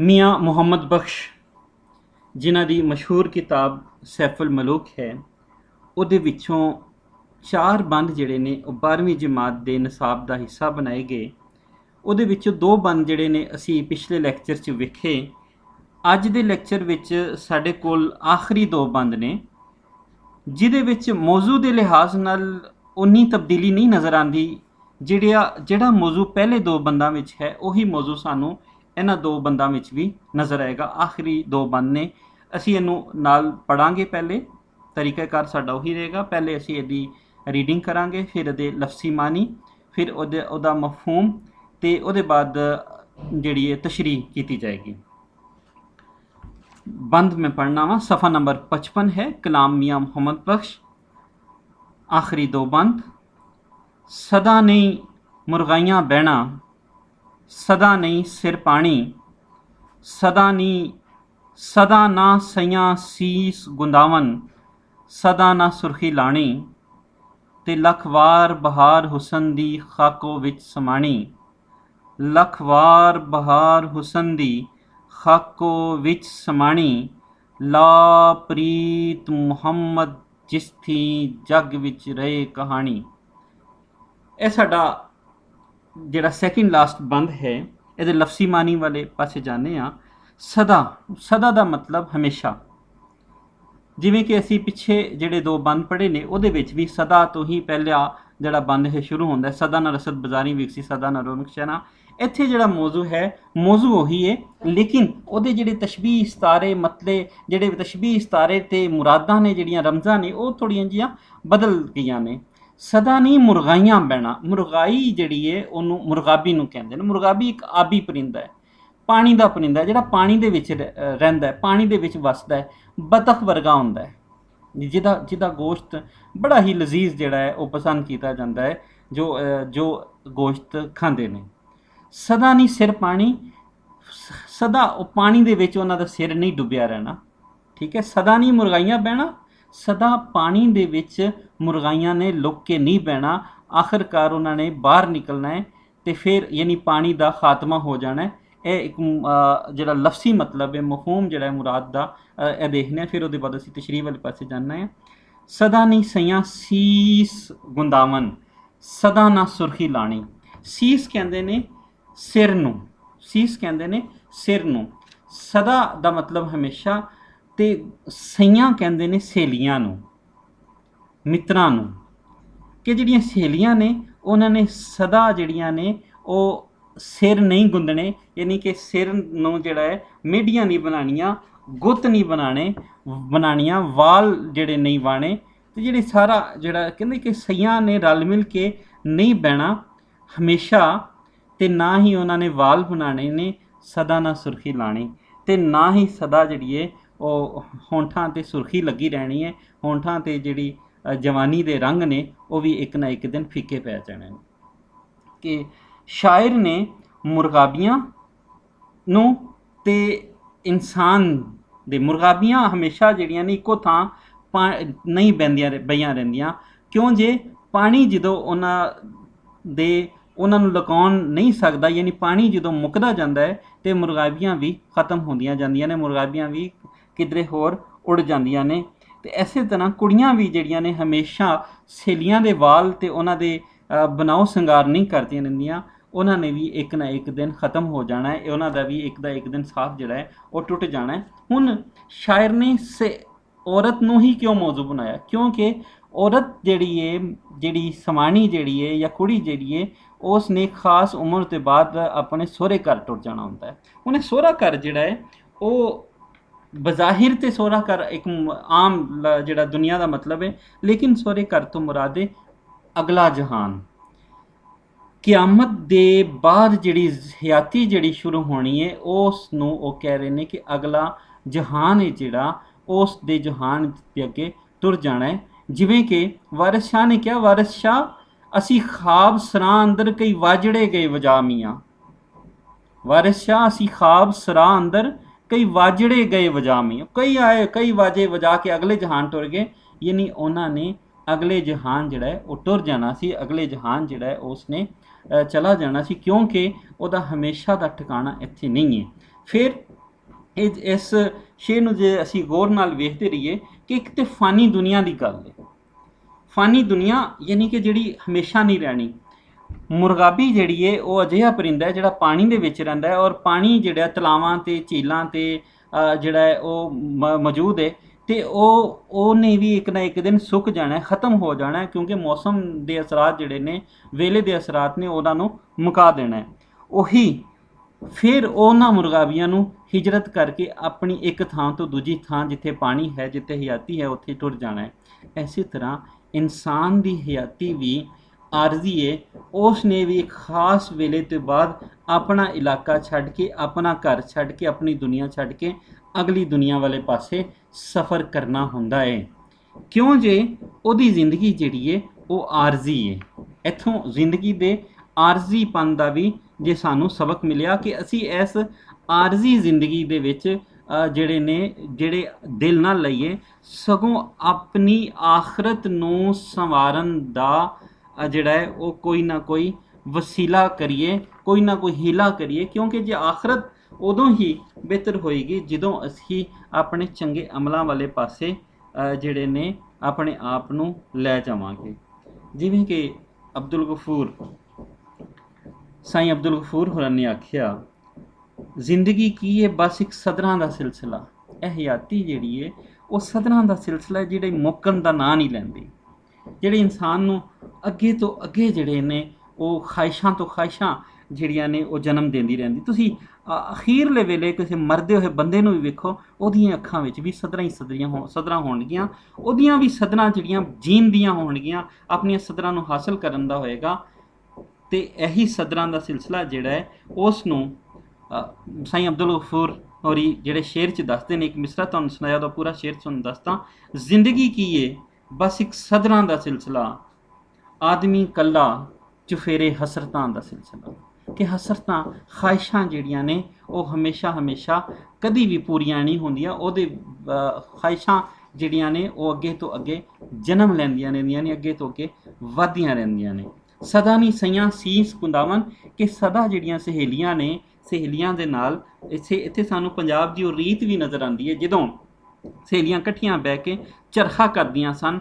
मियाँ मुहम्मद बख्श जिन्हां दी मशहूर किताब सैफुल मलूक है, ਉਹਦੇ ਵਿੱਚੋਂ 4 ਬੰਦ ਜਿਹੜੇ ਨੇ ਉਹ 12ਵੀਂ ਜਮਾਤ ਦੇ ਨਿਸਾਬ ਦਾ ਹਿੱਸਾ ਬਣਾਏ ਗਏ। ਉਹਦੇ ਵਿੱਚੋਂ 2 ਬੰਦ ਜਿਹੜੇ ਨੇ ਅਸੀਂ ਪਿਛਲੇ ਲੈਕਚਰ 'ਚ ਵੇਖੇ। ਅੱਜ ਦੇ ਲੈਕਚਰ ਵਿੱਚ ਸਾਡੇ ਕੋਲ ਆਖਰੀ 2 ਬੰਦ ਨੇ, ਜਿਹਦੇ ਵਿੱਚ ਮੌਜੂ ਦੇ ਲਿਹਾਜ਼ ਨਾਲ ਉਨੀ ਤਬਦੀਲੀ ਨਹੀਂ ਨਜ਼ਰ ਆਉਂਦੀ। ਜਿਹੜਾ ਮੌਜੂ ਪਹਿਲੇ 2 ਬੰਦਾਂ ਵਿੱਚ ਹੈ ਉਹੀ ਮੌਜੂ ਸਾਨੂੰ ਇਹਨਾਂ 2 ਬੰਦਾਂ ਵਿੱਚ ਵੀ ਨਜ਼ਰ ਆਏਗਾ। ਆਖਰੀ 2 ਬੰਦ ਨੇ, ਅਸੀਂ ਇਹਨੂੰ ਨਾਲ ਪੜਾਂਗੇ। ਪਹਿਲੇ ਤਰੀਕਾਕਾਰ ਸਾਡਾ ਉਹੀ ਰਹੇਗਾ। ਪਹਿਲੇ ਅਸੀਂ ਇਹਦੀ ਰੀਡਿੰਗ ਕਰਾਂਗੇ, ਫਿਰ ਇਹਦੇ ਲਫ਼ਜ਼ੀ ਮਾਨੀ, ਫਿਰ ਉਹਦਾ ਮਫਹੂਮ, ਤੇ ਉਹਦੇ ਬਾਅਦ ਜਿਹੜੀ ਇਹ ਤਸ਼ਰੀਹ ਕੀਤੀ ਜਾਏਗੀ। बंद में पढ़ना वा, सफ़ा नंबर 55 है। कलाम मियाँ मुहम्मद बख्श, आखिरी 2 बंद। सदा नहीं मुरगाइयाँ बहना, सदा नहीं सिर पानी, सदा ना सैयाँ सीस गुंदावन, सदा ना सुर्खी लानी, ते लख वार बहार हुसन दी खाको विच समानी, लख वार बहार हुसन दी खाको विच समानी, ला प्रीत मुहम्मद जिस थी जग विच रहे कहानी। ਇਹ ਸਾਡਾ ਜਿਹੜਾ ਸੈਕਿੰਡ ਲਾਸਟ ਬੰਦ ਹੈ, ਇਹਦੇ ਲਫ਼ਜ਼ੀ ਮਾਨੀ ਵਾਲੇ ਪਾਸੇ ਜਾਂਦੇ ਹਾਂ। ਸਦਾ ਦਾ ਮਤਲਬ ਹਮੇਸ਼ਾ। ਜਿਵੇਂ ਕਿ ਅਸੀਂ ਪਿੱਛੇ ਜਿਹੜੇ 2 ਬੰਦ ਪੜ੍ਹੇ ਨੇ ਉਹਦੇ ਵਿੱਚ ਵੀ ਸਦਾ ਤੋਂ ਹੀ ਪਹਿਲਾ ਜਿਹੜਾ ਬੰਦ ਹੈ ਸ਼ੁਰੂ ਹੁੰਦਾ। ਸਦਾ ਨਾ ਰਸਦ ਬਾਜ਼ਾਰੀ ਵਿਕਸੀ, ਸਦਾ ਨਾ ਰੌਣਕ ਸ਼ਨਾ। ਇੱਥੇ ਜਿਹੜਾ ਮੌਜੂ ਹੈ, ਮੌਜੂ ਉਹੀ ਹੈ, ਲੇਕਿਨ ਉਹਦੇ ਜਿਹੜੇ ਤਸ਼ਬੀਹ ਇਸਤਾਰੇ, ਮਤਲੇ ਜਿਹੜੇ ਤਸ਼ਬੀਹ ਇਸਤਾਰੇ ਤੇ ਮੁਰਾਦਾਂ ਨੇ, ਜਿਹੜੀਆਂ ਰਮਜ਼ਾਂ ਨੇ, ਉਹ ਥੋੜ੍ਹੀਆਂ ਜਿਹੀਆਂ ਬਦਲ ਗਈਆਂ ਨੇ। ਸਦਾ ਨਹੀਂ ਮੁਰਗਾਈਆਂ ਬਹਿਣਾ। ਮੁਰਗਾਈ ਜਿਹੜੀ ਹੈ ਉਹਨੂੰ ਮੁਰਗਾਬੀ ਨੂੰ ਕਹਿੰਦੇ ਨੇ। ਮੁਰਗਾਬੀ ਇੱਕ ਆਬੀ ਪਰਿੰਦਾ ਹੈ, ਪਾਣੀ ਦਾ ਪਰਿੰਦਾ, ਜਿਹੜਾ ਪਾਣੀ ਦੇ ਵਿੱਚ ਰਹਿੰਦਾ ਹੈ, ਪਾਣੀ ਦੇ ਵਿੱਚ ਵੱਸਦਾ ਹੈ, ਬਤਖ ਵਰਗਾ ਹੁੰਦਾ ਹੈ, ਜਿਹਦਾ ਗੋਸ਼ਤ ਬੜਾ ਹੀ ਲਜ਼ੀਜ਼ ਜਿਹੜਾ ਹੈ ਉਹ ਪਸੰਦ ਕੀਤਾ ਜਾਂਦਾ ਹੈ, ਜੋ ਗੋਸ਼ਤ ਖਾਂਦੇ ਨੇ। ਸਦਾ ਨਹੀਂ ਸਿਰ ਪਾਣੀ, ਸਦਾ ਉਹ ਪਾਣੀ ਦੇ ਵਿੱਚ ਉਹਨਾਂ ਦਾ ਸਿਰ ਨਹੀਂ ਡੁੱਬਿਆ ਰਹਿਣਾ, ਠੀਕ ਹੈ। ਸਦਾ ਨਹੀਂ ਮੁਰਗਾਈਆਂ ਬਹਿਣਾ, ਸਦਾ ਪਾਣੀ ਦੇ ਵਿੱਚ ਮੁਰਗਾਈਆਂ ਨੇ ਲੁਕ ਕੇ ਨਹੀਂ ਬਹਿਣਾ। ਆਖਿਰਕਾਰ ਉਹਨਾਂ ਨੇ ਬਾਹਰ ਨਿਕਲਣਾ ਹੈ ਤੇ ਫਿਰ ਯਾਨੀ ਪਾਣੀ ਦਾ ਖਾਤਮਾ ਹੋ ਜਾਣਾ ਹੈ। ਇਹ ਇੱਕ ਜਿਹੜਾ ਲਫ਼ਜ਼ੀ ਮਤਲਬ ਹੈ, ਮਫਹੂਮ ਜਿਹੜਾ ਹੈ ਮੁਰਾਦ ਦਾ, ਇਹ ਦੇਖਦੇ ਹਾਂ। ਫਿਰ ਉਹਦੇ ਬਾਅਦ ਅਸੀਂ ਤਸ਼ਰੀਹ ਵਾਲੇ ਪਾਸੇ ਜਾਣਾ ਹੈ। ਸਦਾ ਨਹੀਂ ਸਈਆਂ ਸੀਸ ਗੁੰਦਾਵਨ, ਸਦਾ ਨਾ ਸੁਰਖੀ ਲਾਣੀ। ਸੀਸ ਕਹਿੰਦੇ ਨੇ ਸਿਰ ਨੂੰ, ਸੀਸ ਕਹਿੰਦੇ ਨੇ ਸਿਰ ਨੂੰ। ਸਦਾ ਦਾ ਮਤਲਬ ਹਮੇਸ਼ਾ, ਤੇ ਸਈਆਂ ਕਹਿੰਦੇ ਨੇ ਸਹੇਲੀਆਂ ਨੂੰ, ਮਿੱਤਰਾਂ ਨੂੰ। ਕਿ ਜਿਹੜੀਆਂ ਸਹੇਲੀਆਂ ਨੇ ਉਹਨਾਂ ਨੇ ਸਦਾ ਜਿਹੜੀਆਂ ਨੇ ਉਹ ਸਿਰ ਨਹੀਂ ਗੁੰਦਣੇ, ਯਾਨੀ ਕਿ ਸਿਰ ਨੂੰ ਜਿਹੜਾ ਹੈ ਮੇਢੀਆਂ ਨਹੀਂ ਬਣਾਉਣੀਆਂ, ਗੁੱਤ ਨਹੀਂ ਬਣਾਉਣੀਆਂ, ਵਾਲ ਜਿਹੜੇ ਨਹੀਂ ਵਾਣੇ। ਤੇ ਜਿਹੜੇ ਸਾਰਾ ਜਿਹੜਾ ਕਹਿੰਦੇ ਕਿ ਸਈਆਂ ਨੇ ਰਲ ਮਿਲ ਕੇ ਨਹੀਂ ਬਹਿਣਾ ਹਮੇਸ਼ਾ, ਤੇ ਨਾ ਹੀ ਉਹਨਾਂ ਨੇ ਵਾਲ ਬਣਾਉਣੇ ਨੇ, ਸਦਾ ਨਾ ਸੁਰਖੀ ਲਾਣੀ, ਤੇ ਨਾ ਹੀ ਸਦਾ ਜਿਹੜੀ ਹੈ ਉਹ ਹੋਂਠਾਂ 'ਤੇ ਸੁਰਖੀ ਲੱਗੀ ਰਹਿਣੀ ਹੈ। ਹੋਂਠਾਂ 'ਤੇ ਜਿਹੜੀ ਜਵਾਨੀ ਦੇ ਰੰਗ ਨੇ ਉਹ ਵੀ ਇੱਕ ਨਾ ਇੱਕ ਦਿਨ ਫਿੱਕੇ ਪੈ ਜਾਣੇ ਨੇ। ਕਿ ਸ਼ਾਇਰ ਨੇ ਮੁਰਗਾਬੀਆਂ ਨੂੰ ਤੇ ਇਨਸਾਨ ਦੇ, ਮੁਰਗਾਬੀਆਂ ਹਮੇਸ਼ਾ ਜਿਹੜੀਆਂ ਨੇ ਇੱਕੋ ਥਾਂ ਨਹੀਂ ਬਈਆਂ ਰਹਿੰਦੀਆਂ। ਕਿਉਂ ਜੇ ਪਾਣੀ ਜਦੋਂ ਉਹਨਾਂ ਨੂੰ ਲੁਕਾਉਣ ਨਹੀਂ ਸਕਦਾ, ਯਾਨੀ ਪਾਣੀ ਜਦੋਂ ਮੁੱਕਦਾ ਜਾਂਦਾ ਹੈ ਤੇ ਮੁਰਗਾਬੀਆਂ ਵੀ ਖਤਮ ਹੁੰਦੀਆਂ ਜਾਂਦੀਆਂ ਨੇ, ਮੁਰਗਾਬੀਆਂ ਵੀ ਕਿਧਰੇ ਹੋਰ ਉੜ ਜਾਂਦੀਆਂ ਨੇ। ਤੇ ਇਸੇ ਤਰ੍ਹਾਂ ਕੁੜੀਆਂ ਵੀ ਜਿਹੜੀਆਂ ਨੇ ਹਮੇਸ਼ਾ ਸਹੇਲੀਆਂ ਦੇ ਵਾਲ ਤੇ ਉਹਨਾਂ ਦੇ ਬਣਾਓ ਸ਼ਿੰਗਾਰ ਨਹੀਂ ਕਰਦੀਆਂ ਰਹਿੰਦੀਆਂ। ਉਹਨਾਂ ਨੇ ਵੀ ਇੱਕ ਨਾ ਇੱਕ ਦਿਨ ਖਤਮ ਹੋ ਜਾਣਾ ਹੈ। ਉਹਨਾਂ ਦਾ ਵੀ ਇੱਕ ਦਾ ਇੱਕ ਦਿਨ ਸਾਥ ਜਿਹੜਾ ਹੈ ਉਹ ਟੁੱਟ ਜਾਣਾ ਹੈ। ਹੁਣ ਸ਼ਾਇਰ ਨੇ ਔਰਤ ਨੂੰ ਹੀ ਕਿਉਂ ਮੌਜੂ ਬਣਾਇਆ? ਕਿਉਂਕਿ ਔਰਤ ਜਿਹੜੀ ਸਮਾਣੀ ਜਿਹੜੀ ਹੈ ਜਾਂ ਕੁੜੀ ਜਿਹੜੀ ਹੈ, ਉਸ ਨੇ ਖਾਸ ਉਮਰ ਤੋਂ ਬਾਅਦ ਆਪਣੇ ਸਹੁਰੇ ਘਰ ਟੁੱਟ ਜਾਣਾ ਹੁੰਦਾ ਹੈ। ਉਹਨੇ ਸਹੁਰਾ ਘਰ ਜਿਹੜਾ ਹੈ ਉਹ ਬਜ਼ਾਹਿਰ ਤੇ ਸਹੁਰਾ ਘਰ ਇੱਕ ਆਮ ਜਿਹੜਾ ਦੁਨੀਆ ਦਾ ਮਤਲਬ ਹੈ, ਲੇਕਿਨ ਸਹੁਰੇ ਘਰ ਤੋਂ ਮੁਰਾਦ ਹੈ ਅਗਲਾ ਜਹਾਨ। ਕਿਆਮਤ ਦੇ ਬਾਅਦ ਜਿਹੜੀ ਹਯਾਤੀ ਜਿਹੜੀ ਸ਼ੁਰੂ ਹੋਣੀ ਹੈ, ਉਸ ਨੂੰ ਉਹ ਕਹਿ ਰਹੇ ਨੇ ਕਿ ਅਗਲਾ ਜਹਾਨ ਹੈ ਜਿਹੜਾ, ਉਸ ਦੇ ਜਹਾਨ ਦੇ ਅੱਗੇ ਤੁਰ ਜਾਣਾ ਹੈ। ਜਿਵੇਂ ਕਿ ਵਾਰਿਸ ਸ਼ਾਹ ਨੇ ਕਿਹਾ, ਵਾਰਿਸ ਸ਼ਾਹ ਅਸੀਂ ਖਾਬ ਸਰਾਂ ਅੰਦਰ ਕਈ ਵਾਜੜੇ ਗਏ ਵਜਾ ਮੀਆਂ। ਵਾਰਿਸ ਸ਼ਾਹ ਅਸੀਂ ਖਾਬ ਸਰਾਂ ਅੰਦਰ ਕਈ ਵਾਜੜੇ ਗਏ ਵਜਾ ਮੀਆਂ। ਕਈ ਆਏ, ਕਈ ਵਾਜੇ ਵਜਾ ਕੇ ਅਗਲੇ ਜਹਾਨ ਟੁਰ ਗਏ, ਯਾਨੀ ਉਹਨਾਂ ਨੇ ਅਗਲੇ ਜਹਾਨ ਜਿਹੜਾ ਹੈ ਉਹ ਟੁਰ ਜਾਣਾ ਸੀ। ਅਗਲੇ ਜਹਾਨ ਜਿਹੜਾ ਹੈ ਉਸ ਨੇ ਚਲਾ ਜਾਣਾ ਸੀ, ਕਿਉਂਕਿ ਉਹਦਾ ਹਮੇਸ਼ਾ ਦਾ ਠਿਕਾਣਾ ਇੱਥੇ ਨਹੀਂ ਹੈ। ਫਿਰ ਇਸ ਸ਼ੇਰ ਨੂੰ ਜੇ ਅਸੀਂ ਗੌਰ ਨਾਲ ਵੇਖਦੇ ਰਹੀਏ ਕਿ ਇੱਕ ਤੇ ਫਾਨੀ ਦੁਨੀਆ ਦੀ ਗੱਲ ਹੈ। ਫਾਨੀ ਦੁਨੀਆ ਯਾਨੀ ਕਿ ਜਿਹੜੀ ਹਮੇਸ਼ਾ ਨਹੀਂ ਰਹਿਣੀ। ਮੁਰਗਾਬੀ ਜਿਹੜੀ ਹੈ ਉਹ ਅਜਿਹਾ ਪਰਿੰਦਾ ਹੈ ਜਿਹੜਾ ਪਾਣੀ ਦੇ ਵਿੱਚ ਰਹਿੰਦਾ ਹੈ, ਔਰ ਪਾਣੀ ਜਿਹੜਾ ਤਲਾਵਾਂ ਤੇ ਝੀਲਾਂ ਤੇ ਜਿਹੜਾ ਹੈ ਉਹ ਮੌਜੂਦ ਹੈ, ਤੇ ਉਹਨੇ ਵੀ ਇੱਕ ਨਾ ਇੱਕ ਦਿਨ ਸੁੱਕ ਜਾਣਾ, ਖ਼ਤਮ ਹੋ ਜਾਣਾ, ਕਿਉਂਕਿ ਮੌਸਮ ਦੇ ਅਸਰਾਤ ਜਿਹੜੇ ਨੇ, ਵੇਲੇ ਦੇ ਅਸਰਾਤ ਨੇ ਉਹਨਾਂ ਨੂੰ ਮੁਕਾ ਦੇਣਾ ਹੈ। ਉਹੀ ਫਿਰ ਉਹਨਾਂ ਮੁਰਗਾਬੀਆਂ ਨੂੰ ਹਿਜਰਤ ਕਰਕੇ ਆਪਣੀ ਇੱਕ ਥਾਂ ਤੋਂ ਦੂਜੀ ਥਾਂ, ਜਿੱਥੇ ਪਾਣੀ ਹੈ, ਜਿੱਥੇ ਹਯਾਤੀ ਹੈ, ਉੱਥੇ ਟੁਰ ਜਾਣਾ ਹੈ। ਇਸੇ ਤਰ੍ਹਾਂ ਇਨਸਾਨ ਦੀ ਹਯਾਤੀ ਵੀ ਆਰਜ਼ੀ ਹੈ। ਉਸ ਨੇ ਵੀ ਇੱਕ ਖਾਸ ਵੇਲੇ ਤੋਂ ਬਾਅਦ ਆਪਣਾ ਇਲਾਕਾ ਛੱਡ ਕੇ, ਆਪਣਾ ਘਰ ਛੱਡ ਕੇ, ਆਪਣੀ ਦੁਨੀਆ ਛੱਡ ਕੇ ਅਗਲੀ ਦੁਨੀਆ ਵਾਲੇ ਪਾਸੇ ਸਫ਼ਰ ਕਰਨਾ ਹੁੰਦਾ ਹੈ। ਕਿਉਂ ਜੇ ਉਹਦੀ ਜ਼ਿੰਦਗੀ ਜਿਹੜੀ ਹੈ ਉਹ ਆਰਜ਼ੀ ਹੈ। ਇੱਥੋਂ ਜ਼ਿੰਦਗੀ ਦੇ ਆਰਜ਼ੀਪਨ ਦਾ ਵੀ ਜੇ ਸਾਨੂੰ ਸਬਕ ਮਿਲਿਆ ਕਿ ਅਸੀਂ ਇਸ ਆਰਜ਼ੀ ਜ਼ਿੰਦਗੀ ਦੇ ਵਿੱਚ ਜਿਹੜੇ ਦਿਲ ਨਾ ਲਈਏ, ਸਗੋਂ ਆਪਣੀ ਆਖਰਤ ਨੂੰ ਸੰਵਾਰਨ ਦਾ ਜਿਹੜਾ ਹੈ ਉਹ ਕੋਈ ਨਾ ਕੋਈ ਵਸੀਲਾ ਕਰੀਏ, ਕੋਈ ਨਾ ਕੋਈ ਹੀਲਾ ਕਰੀਏ, ਕਿਉਂਕਿ ਜੇ ਆਖਰਤ ਉਦੋਂ ਹੀ ਬਿਹਤਰ ਹੋਏਗੀ ਜਦੋਂ ਅਸੀਂ ਆਪਣੇ ਚੰਗੇ ਅਮਲਾਂ ਵਾਲੇ ਪਾਸੇ ਜਿਹੜੇ ਨੇ ਆਪਣੇ ਆਪ ਨੂੰ ਲੈ ਜਾਵਾਂਗੇ। ਜਿਵੇਂ ਕਿ ਸਾਈਂ ਅਬਦੁਲ ਗਫੂਰ ਹੋਰਾਂ ਨੇ ਆਖਿਆ, ਜ਼ਿੰਦਗੀ ਕੀ ਹੈ ਬਸ ਇੱਕ ਸਦਰਾਂ ਦਾ ਸਿਲਸਿਲਾ। ਇਹ ਹਯਾਤੀ ਜਿਹੜੀ ਹੈ ਉਹ ਸਦਰਾਂ ਦਾ ਸਿਲਸਿਲਾ, ਜਿਹੜੇ ਮੁੱਕਣ ਦਾ ਨਾਂ ਨਹੀਂ ਲੈਂਦੀ, ਜਿਹੜੇ ਇਨਸਾਨ ਨੂੰ ਅੱਗੇ ਤੋਂ ਅੱਗੇ ਜਿਹੜੇ ਨੇ ਉਹ ਖਾਹਿਸ਼ਾਂ ਤੋਂ ਖਾਹਿਸ਼ਾਂ ਜਿਹੜੀਆਂ ਨੇ ਉਹ ਜਨਮ ਦਿੰਦੀ ਰਹਿੰਦੀ। ਤੁਸੀਂ ਅਖੀਰਲੇ ਵੇਲੇ ਕਿਸੇ ਮਰਦੇ ਹੋਏ ਬੰਦੇ ਨੂੰ ਵੀ ਵੇਖੋ, ਉਹਦੀਆਂ ਅੱਖਾਂ ਵਿੱਚ ਵੀ ਸਦਰਾਂ ਹੋਣਗੀਆਂ, ਉਹਦੀਆਂ ਵੀ ਸਦਰਾਂ ਜਿਹੜੀਆਂ ਜੀਣ ਦੀਆਂ ਹੋਣਗੀਆਂ, ਆਪਣੀਆਂ ਸਦਰਾਂ ਨੂੰ ਹਾਸਲ ਕਰਨ ਦਾ ਹੋਏਗਾ। ਤੇ ਇਹੀ ਸਦਰਾਂ ਦਾ ਸਿਲਸਿਲਾ ਜਿਹੜਾ ਹੈ ਉਸ ਨੂੰ ਸਾਈਂ ਅਬਦੁਲ ਗਫੂਰ ਹੋਰੀ ਜਿਹੜੇ ਸ਼ੇਰ 'ਚ ਦੱਸਦੇ ਨੇ, ਇੱਕ ਮਿਸਰਾ ਤੁਹਾਨੂੰ ਸੁਣਾਇਆ, ਉਹਦਾ ਪੂਰਾ ਸ਼ੇਰ ਤੁਹਾਨੂੰ ਦੱਸਦਾ। ਜ਼ਿੰਦਗੀ ਕੀ ਹੈ ਬਸ ਇੱਕ ਸਦਰਾਂ ਦਾ ਸਿਲਸਿਲਾ, ਆਦਮੀ ਕੱਲਾ ਚੁਫੇਰੇ ਹਸਰਤਾਂ ਦਾ ਸਿਲਸਿਲਾ। ਕਿ ਹਸਰਤਾਂ, ਖਾਹਿਸ਼ਾਂ ਜਿਹੜੀਆਂ ਨੇ ਉਹ ਹਮੇਸ਼ਾ ਕਦੀ ਵੀ ਪੂਰੀਆਂ ਨਹੀਂ ਹੁੰਦੀਆਂ। ਉਹਦੇ ਖਾਹਿਸ਼ਾਂ ਜਿਹੜੀਆਂ ਨੇ ਉਹ ਅੱਗੇ ਤੋਂ ਅੱਗੇ ਜਨਮ ਲੈਂਦੀਆਂ ਰਹਿੰਦੀਆਂ ਨੇ, ਅੱਗੇ ਤੋਂ ਅੱਗੇ ਵੱਧਦੀਆਂ ਰਹਿੰਦੀਆਂ ਨੇ। ਸਦਾ ਨਹੀਂ ਸਈਆਂ ਸੀਸ ਕੁੰਦਾਵਨ, ਕਿ ਸਦਾ ਜਿਹੜੀਆਂ ਸਹੇਲੀਆਂ ਨੇ, ਸਹੇਲੀਆਂ ਦੇ ਨਾਲ ਇੱਥੇ ਸਾਨੂੰ ਪੰਜਾਬ ਦੀ ਉਹ ਰੀਤ ਵੀ ਨਜ਼ਰ ਆਉਂਦੀ ਹੈ, ਜਦੋਂ ਸਹੇਲੀਆਂ ਇਕੱਠੀਆਂ ਬਹਿ ਕੇ ਚਰਖਾ ਕਰਦੀਆਂ ਸਨ,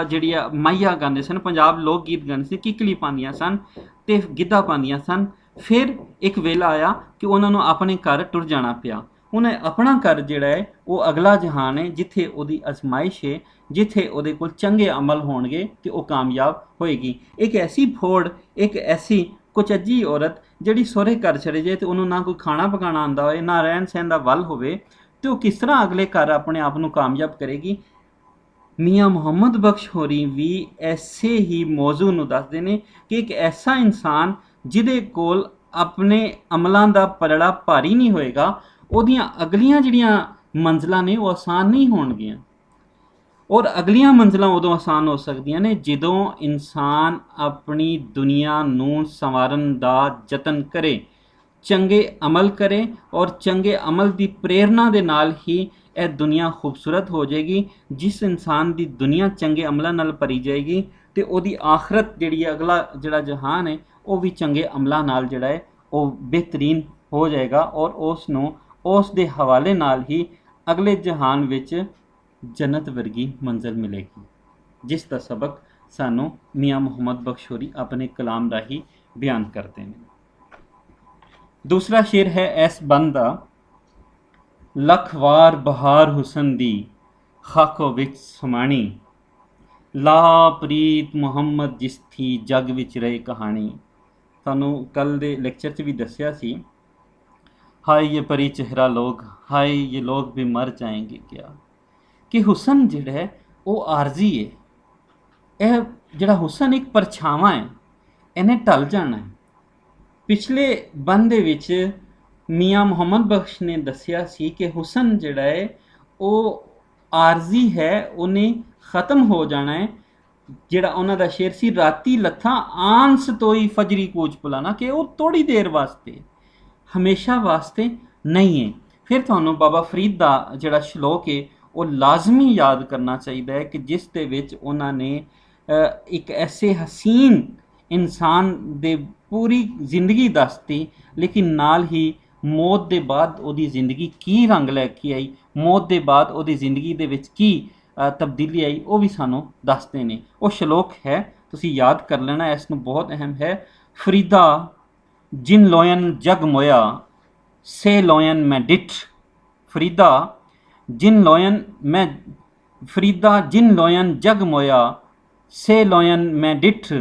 ਜਿਹੜੀਆਂ ਮਾਈਆ ਗਾਉਂਦੇ ਸਨ, ਪੰਜਾਬ ਲੋਕ ਗੀਤ ਗਾਉਂਦੇ ਸੀ, ਕਿੱਕਲੀ ਪਾਉਂਦੀਆਂ ਸਨ ਤੇ ਗਿੱਧਾ ਪਾਉਂਦੀਆਂ ਸਨ। ਫਿਰ ਇੱਕ ਵੇਲਾ ਆਇਆ ਕਿ ਉਹਨਾਂ ਨੂੰ ਆਪਣੇ ਘਰ ਟੁਰ ਜਾਣਾ ਪਿਆ। ਉਹਨੇ ਆਪਣਾ ਘਰ ਜਿਹੜਾ ਹੈ ਉਹ ਅਗਲਾ ਜਹਾਨ ਹੈ, ਜਿੱਥੇ ਉਹਦੀ ਅਜ਼ਮਾਇਸ਼ ਹੈ, ਜਿੱਥੇ ਉਹਦੇ ਕੋਲ ਚੰਗੇ ਅਮਲ ਹੋਣਗੇ ਤੇ ਉਹ ਕਾਮਯਾਬ ਹੋਏਗੀ। ਇੱਕ ਐਸੀ ਫੋੜ, ਇੱਕ ਐਸੀ ਕੁਚੱਜੀ ਔਰਤ ਜਿਹੜੀ ਸਹੁਰੇ ਘਰ ਚਲੇ ਜਾਏ ਤੇ ਉਹਨੂੰ ਨਾ ਕੋਈ ਖਾਣਾ ਪਕਾਉਣਾ ਆਉਂਦਾ ਹੋਏ, ਨਾ ਰਹਿਣ ਸਹਿਣ ਦਾ ਵੱਲ ਹੋਵੇ, ਤੇ ਉਹ ਕਿਸ ਤਰ੍ਹਾਂ ਅਗਲੇ ਘਰ ਆਪਣੇ ਆਪ ਨੂੰ ਕਾਮਯਾਬ ਕਰੇਗੀ। ਮੀਆਂ ਮੁਹੰਮਦ ਬਖਸ਼ ਹੋਰੀ ਵੀ ਐਸੇ ਹੀ ਮੌਜੂ ਨੂੰ ਦੱਸਦੇ ਨੇ ਕਿ ਇੱਕ ਐਸਾ ਇਨਸਾਨ ਜਿਹਦੇ ਕੋਲ ਆਪਣੇ ਅਮਲਾਂ ਦਾ ਪਲੜਾ ਭਾਰੀ ਨਹੀਂ ਹੋਏਗਾ, ਉਹਦੀਆਂ ਅਗਲੀਆਂ ਜਿਹੜੀਆਂ ਮੰਜ਼ਲਾਂ ਨੇ ਉਹ ਆਸਾਨ ਨਹੀਂ ਹੋਣਗੀਆਂ। ਔਰ ਅਗਲੀਆਂ ਮੰਜ਼ਲਾਂ ਉਦੋਂ ਆਸਾਨ ਹੋ ਸਕਦੀਆਂ ਨੇ ਜਦੋਂ ਇਨਸਾਨ ਆਪਣੀ ਦੁਨੀਆ ਨੂੰ ਸੰਵਾਰਨ ਦਾ ਯਤਨ ਕਰੇ, ਚੰਗੇ ਅਮਲ ਕਰੇ, ਔਰ ਚੰਗੇ ਅਮਲ ਦੀ ਪ੍ਰੇਰਨਾ ਦੇ ਨਾਲ ਹੀ ਇਹ ਦੁਨੀਆ ਖੂਬਸੂਰਤ ਹੋ ਜਾਏਗੀ। ਜਿਸ ਇਨਸਾਨ ਦੀ ਦੁਨੀਆ ਚੰਗੇ ਅਮਲਾਂ ਨਾਲ ਭਰੀ ਜਾਏਗੀ ਤੇ ਉਹਦੀ ਆਖਰਤ ਜਿਹੜੀ ਹੈ, ਅਗਲਾ ਜਿਹੜਾ ਜਹਾਨ ਹੈ, ਉਹ ਵੀ ਚੰਗੇ ਅਮਲਾਂ ਨਾਲ ਜਿਹੜਾ ਹੈ ਉਹ ਬਿਹਤਰੀਨ ਹੋ ਜਾਏਗਾ, ਔਰ ਉਸ ਨੂੰ ਉਸ ਦੇ ਹਵਾਲੇ ਨਾਲ ਹੀ ਅਗਲੇ ਜਹਾਨ ਵਿੱਚ ਜੰਨਤ ਵਰਗੀ ਮੰਜ਼ਿਲ ਮਿਲੇਗੀ, ਜਿਸ ਦਾ ਸਬਕ ਸਾਨੂੰ ਮੀਆਂ ਮੁਹੰਮਦ ਬਖਸ਼ ਹੋਰੀ ਆਪਣੇ ਕਲਾਮ ਰਾਹੀਂ ਬਿਆਨ ਕਰਦੇ ਨੇ। ਦੂਸਰਾ ਸ਼ੇਰ ਹੈ ਇਸ ਬੰਦ ਦਾ, ਲੱਖ ਵਾਰ ਬਹਾਰ ਹੁਸਨ ਦੀ ਖਾਕੋ ਵਿੱਚ ਸਮਾਣੀ, ਲਾ ਪ੍ਰੀਤ ਮੁਹੰਮਦ ਜਿਸ ਥੀ ਜਗ ਵਿੱਚ ਰਹੇ ਕਹਾਣੀ। ਤੁਹਾਨੂੰ ਕੱਲ ਦੇ ਲੈਕਚਰ 'ਚ ਵੀ ਦੱਸਿਆ ਸੀ, ਹਾਏ ਇਹ ਪਰੀ ਚਿਹਰਾ ਲੋਗ, ਹਾਏ ਇਹ ਲੋਗ ਵੀ ਮਰ ਜਾਏਂਗੇ ਕਿਆ। ਕਿ ਹੁਸਨ ਜਿਹੜਾ ਹੈ ਉਹ ਆਰਜ਼ੀ ਹੈ। ਇਹ ਜਿਹੜਾ ਹੁਸਨ ਇੱਕ ਪਰਛਾਵਾਂ ਹੈ, ਇਹਨੇ ਢਲ ਜਾਣਾ ਹੈ। ਪਿਛਲੇ ਬੰਦ ਦੇ ਵਿੱਚ ਮੀਆਂ ਮੁਹੰਮਦ ਬਖਸ਼ ਨੇ ਦੱਸਿਆ ਸੀ ਕਿ ਹੁਸਨ ਜਿਹੜਾ ਹੈ ਉਹ ਆਰਜ਼ੀ ਹੈ, ਉਹਨੇ ਖ਼ਤਮ ਹੋ ਜਾਣਾ ਹੈ। ਜਿਹੜਾ ਉਹਨਾਂ ਦਾ ਸ਼ੇਰ ਸੀ, ਰਾਤੀ ਲੱਥਾਂ ਆਂਸ ਤੋਈ ਫਜਰੀ ਕੂਚ ਪੁਲਾਣਾ, ਕਿ ਉਹ ਥੋੜ੍ਹੀ ਦੇਰ ਵਾਸਤੇ, ਹਮੇਸ਼ਾ ਵਾਸਤੇ ਨਹੀਂ ਹੈ। ਫਿਰ ਤੁਹਾਨੂੰ ਬਾਬਾ ਫਰੀਦ ਦਾ ਜਿਹੜਾ ਸ਼ਲੋਕ ਹੈ ਉਹ ਲਾਜ਼ਮੀ ਯਾਦ ਕਰਨਾ ਚਾਹੀਦਾ ਹੈ ਕਿ ਜਿਸ ਦੇ ਵਿੱਚ ਉਹਨਾਂ ਨੇ ਇੱਕ ਐਸੇ ਹਸੀਨ ਇਨਸਾਨ ਦੇ ਪੂਰੀ ਜ਼ਿੰਦਗੀ ਦੱਸਤੀ, ਲੇਕਿਨ ਨਾਲ ਹੀ ਮੌਤ ਦੇ ਬਾਅਦ ਉਹਦੀ ਜ਼ਿੰਦਗੀ ਕੀ ਰੰਗ ਲੈ ਕੇ ਆਈ, ਮੌਤ ਦੇ ਬਾਅਦ ਉਹਦੀ ਜ਼ਿੰਦਗੀ ਦੇ ਵਿੱਚ ਕੀ ਤਬਦੀਲੀ ਆਈ, ਉਹ ਵੀ ਸਾਨੂੰ ਦੱਸਦੇ ਨੇ। ਉਹ ਸ਼ਲੋਕ ਹੈ, ਤੁਸੀਂ ਯਾਦ ਕਰ ਲੈਣਾ, ਇਸ ਨੂੰ ਬਹੁਤ ਅਹਿਮ ਹੈ। ਫਰੀਦਾ ਜਿਨ ਲੋਇਨ ਜਗ ਮੋਇਆ ਸੇ ਲੋਇਨ ਮੈਂ ਡਿਠ, ਫਰੀਦਾ ਜਿਨ ਲੋਇਨ ਮੈਂ ਫਰੀਦਾ ਜਿਨ ਲੋਇਨ ਜਗ ਮੋਇਆ ਸੇ ਲੋਇਨ ਮੈਂ ਡਿਠ,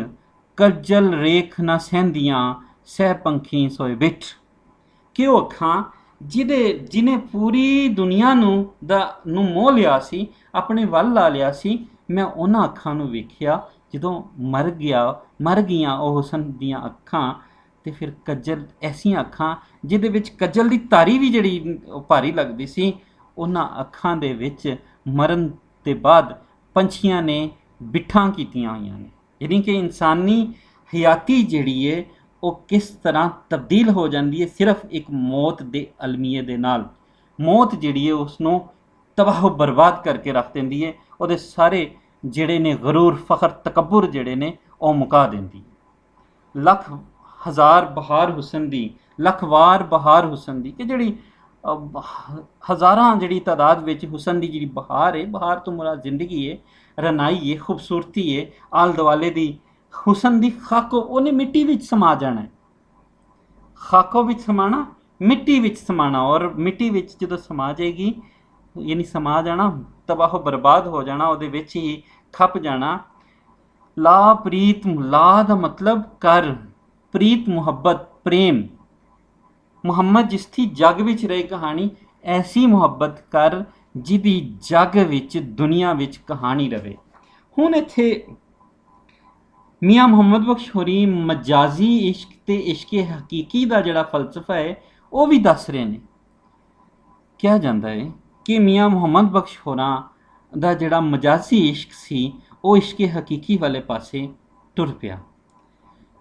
ਕਰਜਲ ਰੇਖ ਨਾ ਸਹਿੰਦੀਆਂ ਸਹਿ ਪੰਖੀ ਸੋਏ ਬਿਠ। ਕਿ ਉਹ ਅੱਖਾਂ ਜਿਹਨੇ ਪੂਰੀ ਦੁਨੀਆ ਨੂੰ ਮੋਹ ਲਿਆ ਸੀ, ਆਪਣੇ ਵੱਲ ਲਾ ਲਿਆ ਸੀ, ਮੈਂ ਉਹਨਾਂ ਅੱਖਾਂ ਨੂੰ ਵੇਖਿਆ ਜਦੋਂ ਮਰ ਗਈਆਂ ਉਹ ਹੁਸਨ ਦੀਆਂ ਅੱਖਾਂ। ਤੇ ਫਿਰ ਕੱਜਲ, ਐਸੀਆਂ ਅੱਖਾਂ ਜਿਹਦੇ ਵਿੱਚ ਕੱਜਲ ਦੀ ਧਾਰੀ ਵੀ ਜਿਹੜੀ ਭਾਰੀ ਲੱਗਦੀ ਸੀ, ਉਹਨਾਂ ਅੱਖਾਂ ਦੇ ਵਿੱਚ ਮਰਨ ਦੇ ਬਾਅਦ ਪੰਛੀਆਂ ਨੇ ਬਿੱਠਾਂ ਕੀਤੀਆਂ ਹੋਈਆਂ ਨੇ। ਯਾਨੀ ਕਿ ਇਨਸਾਨੀ ਹਯਾਤੀ ਜਿਹੜੀ ਹੈ ਉਹ ਕਿਸ ਤਰ੍ਹਾਂ ਤਬਦੀਲ ਹੋ ਜਾਂਦੀ ਹੈ ਸਿਰਫ ਇੱਕ ਮੌਤ ਦੇ ਅਲਮੀਏ ਦੇ ਨਾਲ। ਮੌਤ ਜਿਹੜੀ ਹੈ ਉਸ ਨੂੰ ਤਬਾਹ ਬਰਬਾਦ ਕਰਕੇ ਰੱਖ ਦਿੰਦੀ ਹੈ, ਉਹਦੇ ਸਾਰੇ ਜਿਹੜੇ ਨੇ ਗਰੂਰ, ਫਖਰ, ਤਕੱਬੁਰ ਜਿਹੜੇ ਨੇ ਉਹ ਮੁਕਾ ਦਿੰਦੀ ਹੈ। ਲੱਖ ਹਜ਼ਾਰ ਬਹਾਰ ਹੁਸਨ ਦੀ, ਲੱਖ ਵਾਰ ਬਹਾਰ ਹੁਸਨ ਦੀ, ਕਿ ਜਿਹੜੀ ਹਜ਼ਾਰਾਂ ਜਿਹੜੀ ਤਾਦਾਦ ਵਿੱਚ ਹੁਸਨ ਦੀ ਜਿਹੜੀ ਬਹਾਰ ਹੈ, ਬਹਾਰ ਤੋਂ ਮੁਰਾਦ ਜ਼ਿੰਦਗੀ ਹੈ, ਰਨਾਈ ਹੈ, ਖੂਬਸੂਰਤੀ ਹੈ, ਆਲ ਦੁਆਲੇ ਦੀ ਹੁਸਨ ਦੀ ਖਾਕੋ, ਉਹਨੇ ਮਿੱਟੀ ਵਿੱਚ ਸਮਾ ਜਾਣਾ, ਖਾਕੋ ਵਿੱਚ ਸਮਾਣਾ, ਮਿੱਟੀ ਵਿੱਚ ਸਮਾਣਾ। ਔਰ ਮਿੱਟੀ ਵਿੱਚ ਜਦੋਂ ਸਮਾ ਜਾਏਗੀ, ਯਾਨੀ ਸਮਾ ਜਾਣਾ, ਤਬਾਹ ਬਰਬਾਦ ਹੋ ਜਾਣਾ, ਉਹਦੇ ਵਿੱਚ ਹੀ ਖਪ ਜਾਣਾ। ਲਾ ਪ੍ਰੀਤ, ਲਾ ਦਾ ਮਤਲਬ ਕਰ, ਪ੍ਰੀਤ ਮੁਹੱਬਤ, ਪ੍ਰੇਮ। ਮੁਹੰਮਦ ਜਿਸ ਦੀ ਜੱਗ ਵਿੱਚ ਰਹੀ ਕਹਾਣੀ, ਐਸੀ ਮੁਹੱਬਤ ਕਰ ਜਿਹਦੀ ਜੱਗ ਵਿੱਚ, ਦੁਨੀਆ ਵਿੱਚ ਕਹਾਣੀ ਰਵੇ। ਹੁਣ ਇੱਥੇ ਮੀਆਂ ਮੁਹੰਮਦ ਬਖਸ਼ ਹੋਰੀ ਮਜਾਜ਼ੀ ਇਸ਼ਕ ਤੇ ਇਸ਼ਕੇ ਹਕੀਕੀ ਦਾ ਜਿਹੜਾ ਫਲਸਫਾ ਹੈ ਉਹ ਵੀ ਦੱਸ ਰਹੇ ਨੇ। ਕਿਹਾ ਜਾਂਦਾ ਹੈ ਕਿ ਮੀਆਂ ਮੁਹੰਮਦ ਬਖਸ਼ ਹੋਰਾਂ ਦਾ ਜਿਹੜਾ ਮਜਾਜ਼ੀ ਇਸ਼ਕ ਸੀ ਉਹ ਇਸ਼ਕੇ ਹਕੀਕੀ ਵਾਲੇ ਪਾਸੇ ਟੁਰ ਪਿਆ,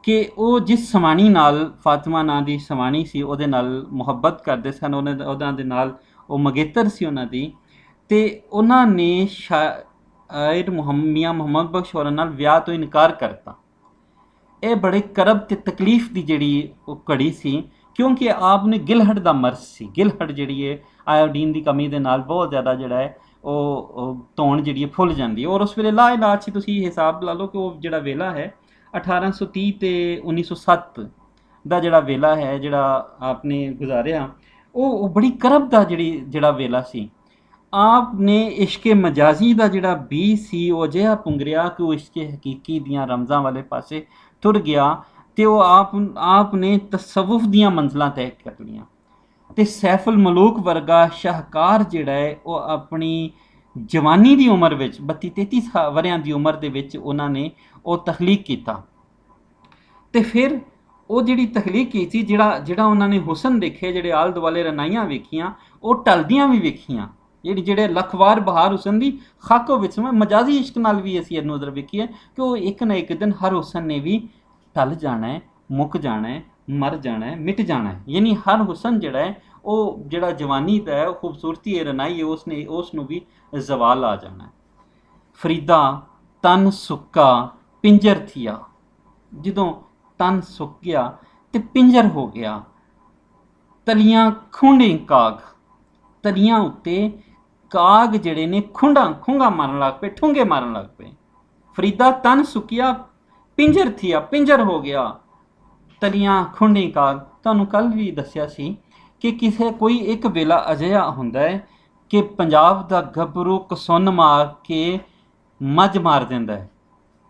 ਕਿ ਉਹ ਜਿਸ ਸਵਾਣੀ ਨਾਲ, ਫਾਤਿਮਾ ਨਾਂ ਦੀ ਸਵਾਣੀ ਸੀ, ਉਹਦੇ ਨਾਲ ਮੁਹੱਬਤ ਕਰਦੇ ਸਨ, ਉਹਨਾਂ ਦੇ ਨਾਲ ਉਹ ਮੰਗੇਤਰ ਸੀ ਉਹਨਾਂ ਦੀ, ਤੇ ਉਹਨਾਂ ਨੇ ਸ਼ਾਇਰ ਮੀਆਂ ਮੁਹੰਮਦ ਬਖਸ਼ ਹੋਰਾਂ ਨਾਲ ਵਿਆਹ ਤੋਂ ਇਨਕਾਰ ਕਰਤਾ। ਇਹ ਬੜੇ ਕਰਬ ਤੇ ਤਕਲੀਫ ਦੀ ਜਿਹੜੀ ਉਹ ਘੜੀ ਸੀ, ਕਿਉਂਕਿ ਆਪ ਨੇ ਗਿਲਹੜ ਦਾ ਮਰਜ਼ ਸੀ। ਗਿਲਹੜ ਜਿਹੜੀ ਹੈ ਆਇਓਡੀਨ ਦੀ ਕਮੀ ਦੇ ਨਾਲ ਬਹੁਤ ਜ਼ਿਆਦਾ ਜਿਹੜਾ ਹੈ ਉਹ ਧੌਣ ਜਿਹੜੀ ਹੈ ਫੁੱਲ ਜਾਂਦੀ ਹੈ। ਔਰ ਉਸ ਵੇਲੇ ਲਾ ਇਲਾਜ ਸੀ, ਤੁਸੀਂ ਹਿਸਾਬ ਲਾ ਲਓ ਕਿ ਉਹ ਜਿਹੜਾ ਵੇਲਾ ਹੈ 1830 ਤੇ 1907 ਦਾ ਜਿਹੜਾ ਵੇਲਾ ਹੈ, ਜਿਹੜਾ ਆਪਨੇ ਗੁਜ਼ਾਰਿਆ, ਉਹ ਬੜੀ ਕਰਬ ਦਾ ਜਿਹੜਾ ਵੇਲਾ ਸੀ। ਆਪ ਨੇ ਇਸ਼ਕੇ ਮਜਾਜ਼ੀ ਦਾ ਜਿਹੜਾ ਬੀਜ ਸੀ ਉਹ ਅਜਿਹਾ ਪੁੰਗਰਿਆ ਕਿ ਉਹ ਇਸ਼ਕੇ ਹਕੀਕੀ ਦੀਆਂ ਰਮਜ਼ਾਂ ਵਾਲੇ ਪਾਸੇ ਤੁਰ ਗਿਆ, ਤੇ ਉਹ ਆਪ ਨੇ ਤਸਵੁਫ ਦੀਆਂ ਮੰਜ਼ਲਾਂ ਤੈਅ ਕਰ ਲਈਆਂ। ਤੇ ਸੈਫੁਲ ਮਲੂਕ ਵਰਗਾ ਸ਼ਾਹਕਾਰ ਜਿਹੜਾ ਹੈ ਉਹ ਆਪਣੀ ਜਵਾਨੀ ਦੀ ਉਮਰ ਵਿੱਚ, 32-33 ਵਰਿਆਂ ਦੀ ਉਮਰ ਦੇ ਵਿੱਚ ਉਹਨਾਂ ਨੇ ਉਹ ਤਖਲੀਕ ਕੀਤਾ। ਤੇ ਫਿਰ ਉਹ ਜਿਹੜੀ ਤਖਲੀਕ ਕੀਤੀ, ਜਿਹੜਾ ਉਹਨਾਂ ਨੇ ਹੁਸਨ ਦੇਖੇ, ਜਿਹੜੇ ਆਲ ਦੁਆਲੇ ਰਨਾਈਆਂ ਵੇਖੀਆਂ, ਉਹ ਟਲਦੀਆਂ ਵੀ ਵੇਖੀਆਂ। ਜਿਹੜੇ ਲੱਖਵਾਰ ਬਹਾਰ ਹੁਸਨ ਦੀ ਖਾਕੋ ਵਿੱਚ, ਮਜਾਜ਼ੀ ਇਸ਼ਕ ਨਾਲ ਵੀ ਅਸੀਂ ਇਹਨੂੰ ਉਧਰ ਵੇਖੀਏ ਕਿ ਉਹ ਇੱਕ ਨਾ ਇੱਕ ਦਿਨ ਹਰ ਹੁਸਨ ਨੇ ਵੀ ਟਲ ਜਾਣਾ ਹੈ, ਮੁੱਕ ਜਾਣਾ ਹੈ, ਮਰ ਜਾਣਾ ਹੈ, ਮਿਟ ਜਾਣਾ ਹੈ। ਯਾਨੀ ਹਰ ਹੁਸਨ ਜਿਹੜਾ ਹੈ ਉਹ ਜਿਹੜਾ ਜਵਾਨੀ ਦਾ ਹੈ, ਉਹ ਖੂਬਸੂਰਤੀ ਹੈ, ਰਨਾਈ ਹੈ, ਉਸ ਨੂੰ ਵੀ ਜ਼ਵਾਲ ਆ ਜਾਣਾ ਹੈ। ਫਰੀਦਾ ਤਨ ਸੁੱਕਾ ਪਿੰਜਰ ਥੀਆ, ਜਦੋਂ ਤਨ ਸੁੱਕ ਗਿਆ ਤੇ ਪਿੰਜਰ ਹੋ ਗਿਆ। ਤਲੀਆਂ ਖੁੰਡੇ ਕਾਗ, ਤਲੀਆਂ ਉੱਤੇ ਕਾਗ ਜਿਹੜੇ ਨੇ ਖੁੰਗਾ ਮਾਰਨ ਲੱਗ ਪਏ, ਠੁੰਗੇ ਮਾਰਨ ਲੱਗ ਪਏ। ਫਰੀਦਾ ਤਨ ਸੁੱਕਿਆ ਪਿੰਜਰ ਥੀਆ, ਪਿੰਜਰ ਹੋ ਗਿਆ। ਤਲੀਆਂ ਖੁੰਡੇ ਕਾਗ, ਤੁਹਾਨੂੰ ਕੱਲ ਵੀ ਦੱਸਿਆ ਸੀ ਕਿ ਕੋਈ ਇੱਕ ਵੇਲਾ ਅਜਿਹਾ ਹੁੰਦਾ ਹੈ ਕਿ ਪੰਜਾਬ ਦਾ ਗੱਭਰੂ ਕਸੁੰਨ ਮਾਰ ਕੇ ਮੱਝ ਮਾਰ ਦਿੰਦਾ ਹੈ,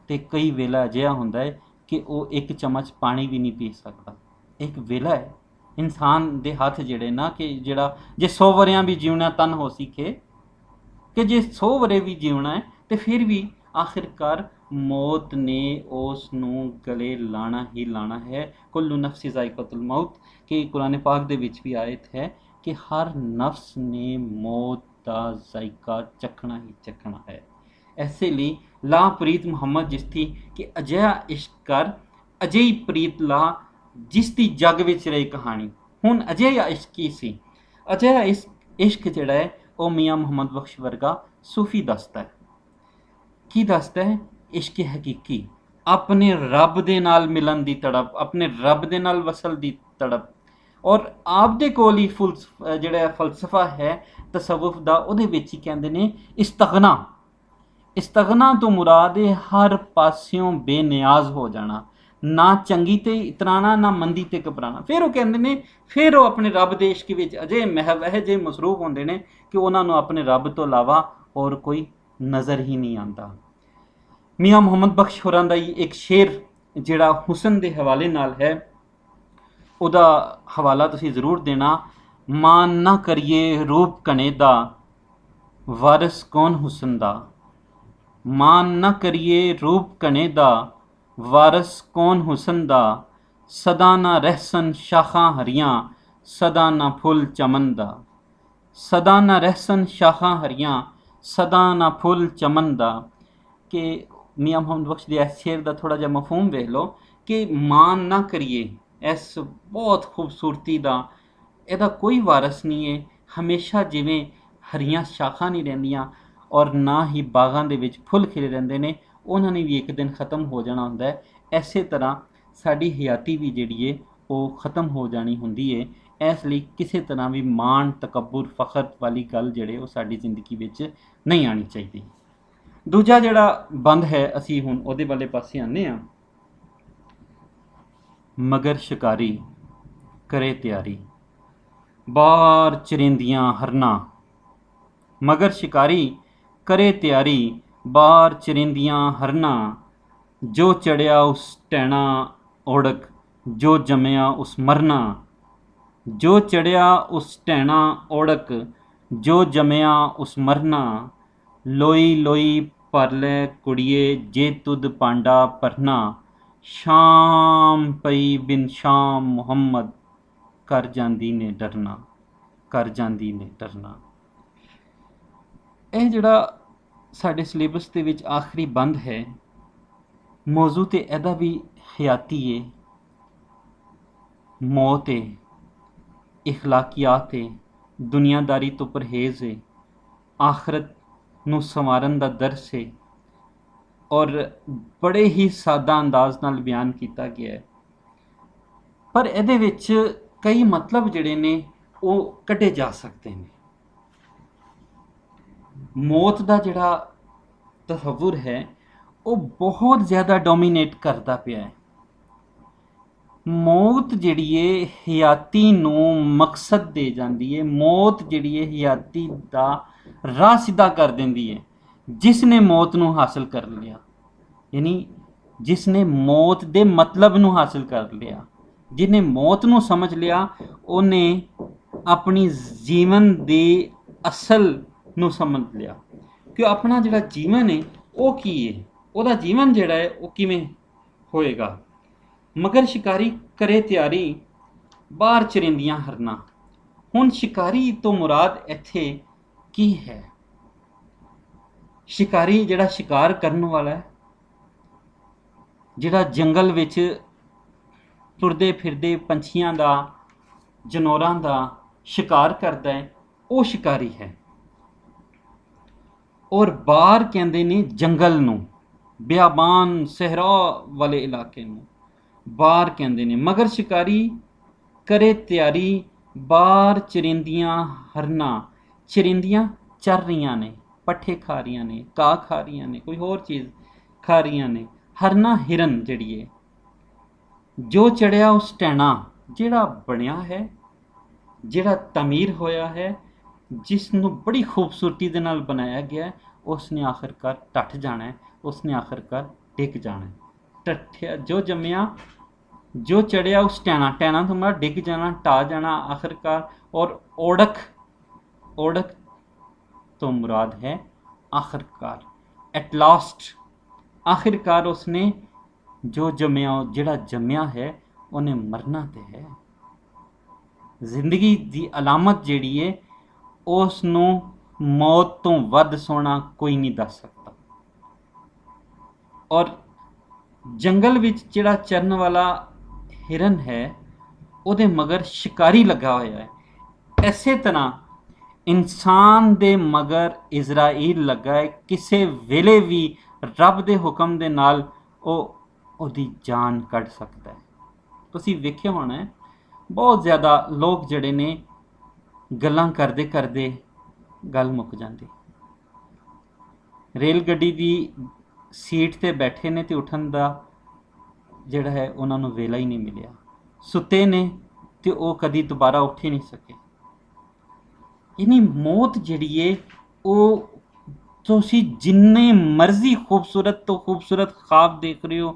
ਤੇ ਕਈ ਵੇਲਾ ਅਜਿਹਾ ਹੁੰਦਾ ਹੈ ਕਿ ਉਹ ਇੱਕ ਚਮਚ ਪਾਣੀ ਵੀ ਨਹੀਂ ਪੀ ਸਕਦਾ। ਇੱਕ ਵੇਲਾ ਹੈ ਇਨਸਾਨ ਦੇ ਹੱਥ ਜਿਹੜੇ ਨਾ, ਕਿ ਜਿਹੜਾ ਜੇ 100 ਵਰਿਆਂ ਵੀ ਜਿਉਣਾ ਤਨ ਹੋ ਸਿੱਖੇ, ਕਿ ਜੇ 100 ਵਰੇ ਵੀ ਜਿਉਣਾ ਹੈ ਤੇ ਫਿਰ ਵੀ ਆਖਿਰਕਾਰ ਮੌਤ ਨੇ ਉਸ ਨੂੰ ਗਲੇ ਲਾਣਾ ਹੀ ਲਾਣਾ ਹੈ। ਕੁੱਲੂ ਨਫਸੀ ਜ਼ਾਇਕਤੁਲ ਮੌਤ, ਕਿ ਕੁਰਾਨ ਪਾਕ ਦੇ ਵਿੱਚ ਵੀ ਆਇਤ ਹੈ ਕਿ ਹਰ ਨਫਸ ਨੇ ਮੌਤ ਦਾ ਜ਼ਾਇਕਾ ਚੱਖਣਾ ਹੀ ਚੱਖਣਾ ਹੈ। ਐਸੇ ਲਈ ਲਾ ਪ੍ਰੀਤ ਮੁਹੰਮਦ ਜਿਸ ਦੀ ਕਿ ਅਜਿਹਾ ਇਸ਼ਕ ਕਰ, ਅਜਿਹੀ ਪ੍ਰੀਤ ਲਾ ਜਿਸ ਦੀ ਜੱਗ ਵਿੱਚ ਰਹੀ ਕਹਾਣੀ। ਹੁਣ ਅਜਿਹਾ ਇਸ਼ਕ ਕੀ ਸੀ? ਅਜਿਹਾ ਇਸ਼ਕ ਜਿਹੜਾ ਹੈ ਉਹ ਮੀਆਂ ਮੁਹੰਮਦ ਬਖਸ਼ ਵਰਗਾ ਸੂਫੀ ਦੱਸਦਾ ਹੈ। ਕੀ ਦੱਸਦਾ ਹੈ? ਇਸ਼ਕ ਹਕੀਕੀ, ਆਪਣੇ ਰੱਬ ਦੇ ਨਾਲ ਮਿਲਣ ਦੀ ਤੜਪ, ਆਪਣੇ ਰੱਬ ਦੇ ਨਾਲ ਵਸਲ ਦੀ ਤੜਪ, ਔਰ ਆਪਦੇ ਕੋਲ ਹੀ ਜਿਹੜਾ ਫਲਸਫਾ ਹੈ ਤਸਵੁਫ ਦਾ, ਉਹਦੇ ਵਿੱਚ ਹੀ ਕਹਿੰਦੇ ਨੇ ਇਸਤਗਨਾ ਤੋਂ ਮੁਰਾਦ ਹੈ ਹਰ ਪਾਸਿਓਂ ਬੇਨਿਆਜ਼ ਹੋ ਜਾਣਾ, ਨਾ ਚੰਗੀ ਤੇ ਇਤਰਾਣਾ, ਨਾ ਮੰਦੀ ਤੇ ਘਬਰਾਣਾ। ਫਿਰ ਉਹ ਕਹਿੰਦੇ ਨੇ, ਫਿਰ ਉਹ ਆਪਣੇ ਰੱਬ ਦੇ ਇਸ਼ਕ ਵਿੱਚ ਅਜੇ ਮਹਿਵ ਇਹ ਜਿਹੇ ਮਸਰੂਫ ਹੁੰਦੇ ਨੇ ਕਿ ਉਹਨਾਂ ਨੂੰ ਆਪਣੇ ਰੱਬ ਤੋਂ ਇਲਾਵਾ ਹੋਰ ਕੋਈ ਨਜ਼ਰ ਹੀ ਨਹੀਂ ਆਉਂਦਾ। ਮੀਆਂ ਮੁਹੰਮਦ ਬਖਸ਼ ਹੋਰਾਂ ਦਾ ਹੀ ਇੱਕ ਸ਼ੇਰ ਜਿਹੜਾ ਹੁਸਨ ਦੇ ਹਵਾਲੇ ਨਾਲ ਹੈ, ਉਹਦਾ ਹਵਾਲਾ ਤੁਸੀਂ ਜ਼ਰੂਰ ਦੇਣਾ। ਮਾਨ ਨਾ ਕਰੀਏ ਰੂਪ ਕਨੇ ਦਾ, ਵਾਰਿਸ ਕੌਣ ਹੁਸਨ ਦਾ। ਮਾਨ ਨਾ ਕਰੀਏ ਰੂਪ ਕਨੇ ਦਾ, ਵਾਰਿਸ ਕੌਣ ਹੁਸਨ ਦਾ। ਸਦਾ ਨਾ ਰਹਿਸਨ ਸ਼ਾਖਾਂ ਹਰੀਆਂ, ਸਦਾ ਨਾ ਫੁੱਲ ਚਮਨ ਦਾ। ਸਦਾ ਨਾ ਰਹਿਸਨ ਸ਼ਾਖਾਂ ਹਰੀਆਂ, ਸਦਾ ਨਾ ਫੁੱਲ ਚਮਨ ਦਾ। ਕਿ ਮੀਆਂ ਮੁਹੰਮਦ ਬਖਸ਼ ਦੇ ਇਸ ਸ਼ੇਰ ਦਾ ਥੋੜ੍ਹਾ ਜਿਹਾ ਮਫਹੂਮ ਵੇਖ ਲਓ ਕਿ ਮਾਨ ਨਾ ਕਰੀਏ ਇਸ ਬਹੁਤ ਖੂਬਸੂਰਤੀ ਦਾ, ਇਹਦਾ ਕੋਈ ਵਾਰਸ ਨਹੀਂ ਹੈ। ਹਮੇਸ਼ਾ ਜਿਵੇਂ ਹਰੀਆਂ ਸ਼ਾਖਾਂ ਨਹੀਂ ਰਹਿੰਦੀਆਂ ਔਰ ਨਾ ਹੀ ਬਾਗਾਂ ਦੇ ਵਿੱਚ ਫੁੱਲ ਖਿਲੇ ਰਹਿੰਦੇ ਨੇ, ਉਹਨਾਂ ਨੇ ਵੀ ਇੱਕ ਦਿਨ ਖ਼ਤਮ ਹੋ ਜਾਣਾ ਹੁੰਦਾ ਹੈ। ਇਸੇ ਤਰ੍ਹਾਂ ਸਾਡੀ ਹਯਾਤੀ ਵੀ ਜਿਹੜੀ ਹੈ ਉਹ ਖ਼ਤਮ ਹੋ ਜਾਣੀ ਹੁੰਦੀ ਹੈ। ਇਸ ਲਈ ਕਿਸੇ ਤਰ੍ਹਾਂ ਵੀ ਮਾਣ, ਤਕੱਬੁਰ, ਫਖਰ ਵਾਲੀ ਗੱਲ ਜਿਹੜੇ ਉਹ ਸਾਡੀ ਜ਼ਿੰਦਗੀ ਵਿੱਚ ਨਹੀਂ ਆਉਣੀ ਚਾਹੀਦੀ। ਦੂਜਾ ਜਿਹੜਾ ਬੰਦ ਹੈ, ਅਸੀਂ ਹੁਣ ਉਹਦੇ ਵਾਲੇ ਪਾਸੇ ਆਉਂਦੇ ਹਾਂ। ਮਗਰ ਸ਼ਿਕਾਰੀ ਕਰੇ ਤਿਆਰੀ, ਬਾਹਰ ਚਰਿੰਦੀਆਂ ਹਰਨਾ। ਮਗਰ ਸ਼ਿਕਾਰੀ ਕਰੇ ਤਿਆਰੀ, ਬਾਹਰ ਚਰਿੰਦੀਆਂ ਹਰਨਾ। ਜੋ ਚੜਿਆ ਉਸ ਟੈਣਾ ਓੜਕ, ਜੋ ਜੰਮਿਆ ਉਸ ਮਰਨਾ। ਜੋ ਚੜਿਆ ਉਸ ਟੈਣਾ ਓੜਕ, ਜੋ ਜੰਮਿਆ ਉਸ ਮਰਨਾ। ਲੋਈ ਲੋਈ ਭਰ ਲੈ ਕੁੜੀਏ, ਜੇ ਤੁਧ ਪਾਂਡਾ ਭਰਨਾ। ਸ਼ਾਮ ਪਈ ਬਿਨ ਸ਼ਾਮ ਮੁਹੰਮਦ, ਕਰ ਜਾਂਦੀ ਨੇ ਡਰਨਾ, ਕਰ ਜਾਂਦੀ ਨੇ ਡਰਨਾ। ਇਹ ਜਿਹੜਾ ਸਾਡੇ ਸਿਲੇਬਸ ਦੇ ਵਿੱਚ ਆਖਰੀ ਬੰਦ ਹੈ, ਮੌਜੂ ਤੇ ਇਹਦਾ ਵੀ ਹਯਾਤੀ ਹੈ, ਮੌਤ ਹੈ, ਇਖਲਾਕੀਆਤ ਹੈ, ਦੁਨੀਆਦਾਰੀ ਤੋਂ ਪਰਹੇਜ਼ ਹੈ, ਆਖਰਤ ਨੂੰ ਸੰਵਾਰਨ ਦਾ ਦਰਸ ਹੈ ਔਰ ਬੜੇ ਹੀ ਸਾਦਾ ਅੰਦਾਜ਼ ਨਾਲ ਬਿਆਨ ਕੀਤਾ ਗਿਆ ਹੈ। ਪਰ ਇਹਦੇ ਵਿੱਚ ਕਈ ਮਤਲਬ ਜਿਹੜੇ ਨੇ ਉਹ ਕੱਢੇ ਜਾ ਸਕਦੇ ਨੇ। ਮੌਤ ਦਾ ਜਿਹੜਾ ਤਸੱਵੁਰ ਹੈ ਉਹ ਬਹੁਤ ਜ਼ਿਆਦਾ ਡੋਮੀਨੇਟ ਕਰਦਾ ਪਿਆ ਹੈ। ਮੌਤ ਜਿਹੜੀ ਹੈ ਹਯਾਤੀ ਨੂੰ ਮਕਸਦ ਦੇ ਜਾਂਦੀ ਹੈ। ਮੌਤ ਜਿਹੜੀ ਹੈ ਹਯਾਤੀ ਦਾ ਰਾਹ ਸਿੱਧਾ ਕਰ ਦਿੰਦੀ ਹੈ। ਜਿਸ ਨੇ ਮੌਤ ਨੂੰ ਹਾਸਲ ਕਰ ਲਿਆ, ਯਾਨੀ ਜਿਸ ਨੇ ਮੌਤ ਦੇ ਮਤਲਬ ਨੂੰ ਹਾਸਲ ਕਰ ਲਿਆ, ਜਿਹਨੇ ਮੌਤ ਨੂੰ ਸਮਝ ਲਿਆ, ਉਹਨੇ ਆਪਣੀ ਜੀਵਨ ਦੇ ਅਸਲ ਨੂੰ ਸਮਝ ਲਿਆ ਕਿ ਆਪਣਾ ਜਿਹੜਾ ਜੀਵਨ ਹੈ ਉਹ ਕੀ ਹੈ, ਉਹਦਾ ਜੀਵਨ ਜਿਹੜਾ ਹੈ ਉਹ ਕਿਵੇਂ ਹੋਏਗਾ। ਮਗਰ ਸ਼ਿਕਾਰੀ ਕਰੇ ਤਿਆਰੀ, ਬਾਹਰ ਚਰਿੰਦੀਆਂ ਹਰਨਾ। ਹੁਣ ਸ਼ਿਕਾਰੀ ਤੋਂ ਮੁਰਾਦ ਇੱਥੇ ਕੀ ਹੈ? ਸ਼ਿਕਾਰੀ ਜਿਹੜਾ ਸ਼ਿਕਾਰ ਕਰਨ ਵਾਲਾ ਹੈ, ਜਿਹੜਾ ਜੰਗਲ ਵਿੱਚ ਤੁਰਦੇ ਫਿਰਦੇ ਪੰਛੀਆਂ ਦਾ, ਜਨੌਰਾਂ ਦਾ ਸ਼ਿਕਾਰ ਕਰਦਾ ਹੈ, ਉਹ ਸ਼ਿਕਾਰੀ ਹੈ। ਔਰ ਬਾਹਰ ਕਹਿੰਦੇ ਨੇ ਜੰਗਲ ਨੂੰ, ਬਿਆਬਾਨ ਸਹਿਰਾ ਵਾਲੇ ਇਲਾਕੇ ਨੂੰ ਬਾਹਰ ਕਹਿੰਦੇ ਨੇ। ਮਗਰ ਸ਼ਿਕਾਰੀ ਕਰੇ ਤਿਆਰੀ, ਬਾਹਰ ਚਰਿੰਦੀਆਂ ਹਰਨਾ। ਚਰਿੰਦੀਆਂ ਚਰ ਰਹੀਆਂ ਨੇ, ਪੱਠੇ ਖਾ ਰਹੀਆਂ ਨੇ, ਘਾਹ ਖਾ ਰਹੀਆਂ ਨੇ, ਕੋਈ ਹੋਰ ਚੀਜ਼ ਖਾ ਰਹੀਆਂ ਨੇ। ਹਰਨਾ ਹਿਰਨ ਜਿਹੜੀ ਹੈ। ਜੋ ਚੜਿਆ ਉਸ ਟੈਣਾ, ਜਿਹੜਾ ਬਣਿਆ ਹੈ, ਜਿਹੜਾ ਤਮੀਰ ਹੋਇਆ ਹੈ, ਜਿਸ ਨੂੰ ਬੜੀ ਖੂਬਸੂਰਤੀ ਦੇ ਨਾਲ ਬਣਾਇਆ ਗਿਆ, ਉਸ ਨੇ ਆਖਿਰਕਾਰ ਟੱਟ ਜਾਣਾ ਹੈ, ਉਸ ਨੇ ਆਖਿਰਕਾਰ ਡਿੱਗ ਜਾਣਾ ਹੈ। ਟੱਠਿਆ ਜੋ ਜੰਮਿਆ, ਜੋ ਚੜਿਆ ਉਸ ਟੈਣਾ, ਟੈਣਾ ਤੋਂ ਬਾਅਦ ਡਿੱਗ ਜਾਣਾ, ਟਾ ਜਾਣਾ ਆਖਿਰਕਾਰ। ਔਰ ਓੜਕ, ਓੜਕ ਤੋਂ ਮੁਰਾਦ ਹੈ ਆਖਿਰਕਾਰ, ਐਟ ਲਾਸਟ। ਆਖਿਰਕਾਰ ਉਸਨੇ ਜੋ ਜੰਮਿਆ, ਜਿਹੜਾ ਜੰਮਿਆ ਹੈ, ਉਹਨੇ ਮਰਨਾ ਤੇ ਹੈ। ਜ਼ਿੰਦਗੀ ਦੀ ਅਲਾਮਤ ਜਿਹੜੀ ਹੈ ਉਸ ਨੂੰ ਮੌਤ ਤੋਂ ਵੱਧ ਸੋਹਣਾ ਕੋਈ ਨਹੀਂ ਦੱਸ ਸਕਦਾ। ਔਰ ਜੰਗਲ ਵਿੱਚ ਜਿਹੜਾ ਚਰਨ ਵਾਲਾ ਹਿਰਨ ਹੈ, ਉਹਦੇ ਮਗਰ ਸ਼ਿਕਾਰੀ ਲੱਗਾ ਹੋਇਆ ਹੈ। ਇਸੇ ਤਰ੍ਹਾਂ ਇਨਸਾਨ ਦੇ ਮਗਰ ਇਜ਼ਰਾਈਲ ਲੱਗਾ ਹੈ। ਕਿਸੇ ਵੇਲੇ ਵੀ ਰੱਬ ਦੇ ਹੁਕਮ ਦੇ ਨਾਲ ਉਹ ਉਹਦੀ ਜਾਨ ਕੱਢ ਸਕਦਾ ਹੈ। ਤੁਸੀਂ ਵੇਖਿਆ ਹੋਣਾ ਹੈ ਬਹੁਤ ਜ਼ਿਆਦਾ ਲੋਕ ਜਿਹੜੇ ਨੇ ਗੱਲਾਂ ਕਰਦੇ ਕਰਦੇ ਗੱਲ ਮੁੱਕ ਜਾਂਦੀ। ਰੇਲ ਗੱਡੀ ਦੀ ਸੀਟ ਤੇ ਬੈਠੇ ਨੇ ਤੇ ਉੱਠਣ ਦਾ ਜਿਹੜਾ ਹੈ ਉਹਨਾਂ ਨੂੰ ਵੇਲਾ ਹੀ ਨਹੀਂ ਮਿਲਿਆ। ਸੁੱਤੇ ਨੇ ਤੇ ਉਹ ਕਦੀ ਦੁਬਾਰਾ ਉੱਠ ਹੀ ਨਹੀਂ ਸਕੇ। ਯਾਨੀ ਮੌਤ ਜਿਹੜੀ ਏ ਉਹ ਤੁਸੀਂ ਜਿੰਨੇ ਮਰਜ਼ੀ ਖੂਬਸੂਰਤ ਤੋਂ ਖੂਬਸੂਰਤ ख्वाब ਦੇਖ ਰਹੇ ਹੋ,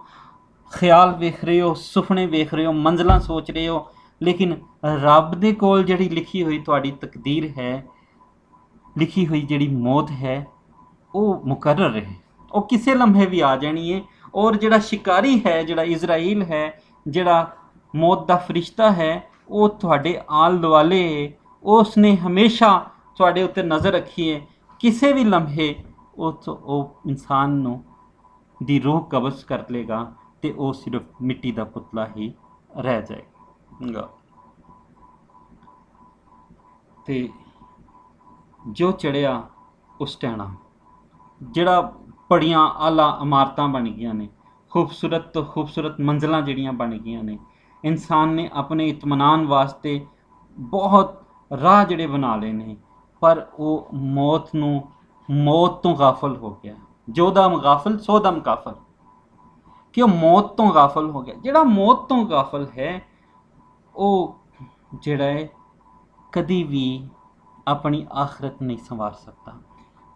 ਖਿਆਲ ਵੇਖ ਰਹੇ ਹੋ, ਸੁਪਨੇ ਵੇਖ ਰਹੇ ਹੋ, ਮੰਜ਼ਲਾਂ ਸੋਚ ਰਹੇ ਹੋ, ਲੇਕਿਨ ਰੱਬ ਦੇ ਕੋਲ ਜਿਹੜੀ ਲਿਖੀ ਹੋਈ ਤੁਹਾਡੀ ਤਕਦੀਰ ਹੈ, ਲਿਖੀ ਹੋਈ ਜਿਹੜੀ ਮੌਤ ਹੈ ਉਹ ਮੁਕਰਰ ਹੈ, ਉਹ ਕਿਸੇ ਲਮਹੇ ਵੀ ਆ ਜਾਣੀ ਹੈ। ਔਰ ਜਿਹੜਾ ਸ਼ਿਕਾਰੀ ਹੈ, ਜਿਹੜਾ ਇਜ਼ਰਾਈਲ ਹੈ, ਜਿਹੜਾ ਮੌਤ ਦਾ ਫਰਿਸ਼ਤਾ ਹੈ, ਉਹ ਤੁਹਾਡੇ ਆਲ ਦੁਆਲੇ, ਉਸ ਨੇ ਹਮੇਸ਼ਾ ਤੁਹਾਡੇ ਉੱਤੇ ਨਜ਼ਰ ਰੱਖੀ ਹੈ। ਕਿਸੇ ਵੀ ਲਮਹੇ ਉਹ ਇਨਸਾਨ ਨੂੰ ਦੀ ਰੂਹ ਕਬਜ਼ ਕਰ ਲੇਗਾ ਤੇ ਉਹ ਸਿਰਫ ਮਿੱਟੀ ਦਾ ਪੁਤਲਾ ਹੀ ਰਹਿ ਜਾਏਗਾ। ਤੇ ਜੋ ਚੜਿਆ ਉਸ ਟਹਿਣਾ, ਜਿਹੜਾ ਬੜੀਆਂ ਆਲਾ ਇਮਾਰਤਾਂ ਬਣ ਗਈਆਂ ਨੇ, ਖੂਬਸੂਰਤ ਤੋਂ ਖੂਬਸੂਰਤ ਮੰਜ਼ਲਾਂ ਜਿਹੜੀਆਂ ਬਣ ਗਈਆਂ ਨੇ, ਇਨਸਾਨ ਨੇ ਆਪਣੇ ਇਤਮਾਨਾਨ ਵਾਸਤੇ ਬਹੁਤ ਰਾਹ ਜਿਹੜੇ ਬਣਾ ਲਏ ਨੇ, ਪਰ ਉਹ ਮੌਤ ਤੋਂ ਗਾਫਲ ਹੋ ਗਿਆ। ਜੋ ਦਮ ਗਾਫਲ ਸੋ ਦਮ ਕਾਫਲ, ਕਿ ਉਹ ਮੌਤ ਤੋਂ ਗਾਫਲ ਹੋ ਗਿਆ। ਜਿਹੜਾ ਮੌਤ ਤੋਂ ਗਾਫਲ ਹੈ ਉਹ ਜਿਹੜਾ ਹੈ ਕਦੀ ਵੀ ਆਪਣੀ ਆਖਰਤ ਨਹੀਂ ਸੰਵਾਰ ਸਕਦਾ।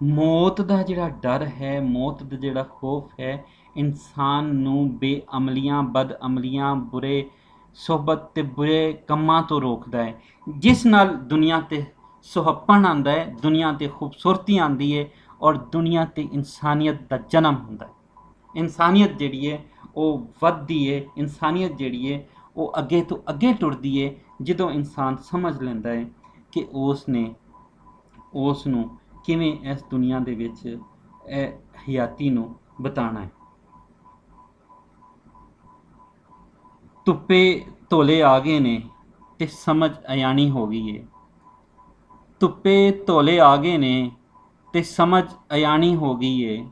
ਮੌਤ ਦਾ ਜਿਹੜਾ ਡਰ ਹੈ, ਮੌਤ ਦਾ ਜਿਹੜਾ ਖੌਫ ਹੈ, ਇਨਸਾਨ ਨੂੰ ਬੇਅਮਲੀਆਂ, ਬਦਅਮਲੀਆਂ, ਬੁਰੇ ਸੁਹਬਤ ਤੇ ਬੁਰੇ ਕੰਮਾਂ ਤੋਂ ਰੋਕਦਾ ਹੈ, ਜਿਸ ਨਾਲ ਦੁਨੀਆ ਤੇ ਸੁਹੱਪਣ ਆਉਂਦਾ ਹੈ, ਦੁਨੀਆ ਤੇ ਖੂਬਸੂਰਤੀ ਆਉਂਦੀ ਹੈ ਔਰ ਦੁਨੀਆ ਤੇ ਇਨਸਾਨੀਅਤ ਦਾ ਜਨਮ ਹੁੰਦਾ ਹੈ। ਇਨਸਾਨੀਅਤ ਜਿਹੜੀ ਹੈ ਉਹ ਵੱਧਦੀ ਹੈ, ਇਨਸਾਨੀਅਤ ਜਿਹੜੀ ਹੈ ਉਹ ਅੱਗੇ ਤੋਂ ਅੱਗੇ ਟੁਰਦੀ ਹੈ, ਜਦੋਂ ਇਨਸਾਨ ਸਮਝ ਲੈਂਦਾ ਹੈ ਕਿ ਉਸ ਨੂੰ ਕਿਵੇਂ ਇਸ ਦੁਨੀਆ ਦੇ ਵਿੱਚ ਇਹ ਹਯਾਤੀ ਨੂੰ ਬਿਤਾਉਣਾ ਹੈ। ਧੁੱਪੇ ਧੋਲੇ ਆ ਗਏ ਨੇ ਤੇ ਸਮਝ ਅਯਾਨੀ ਹੋ ਗਈ ਏ। ਧੁੱਪੇ ਧੋਲੇ ਆ ਗਏ ਨੇ ਤੇ ਸਮਝ ਅਯਾਨੀ ਹੋ ਗਈ ਏ।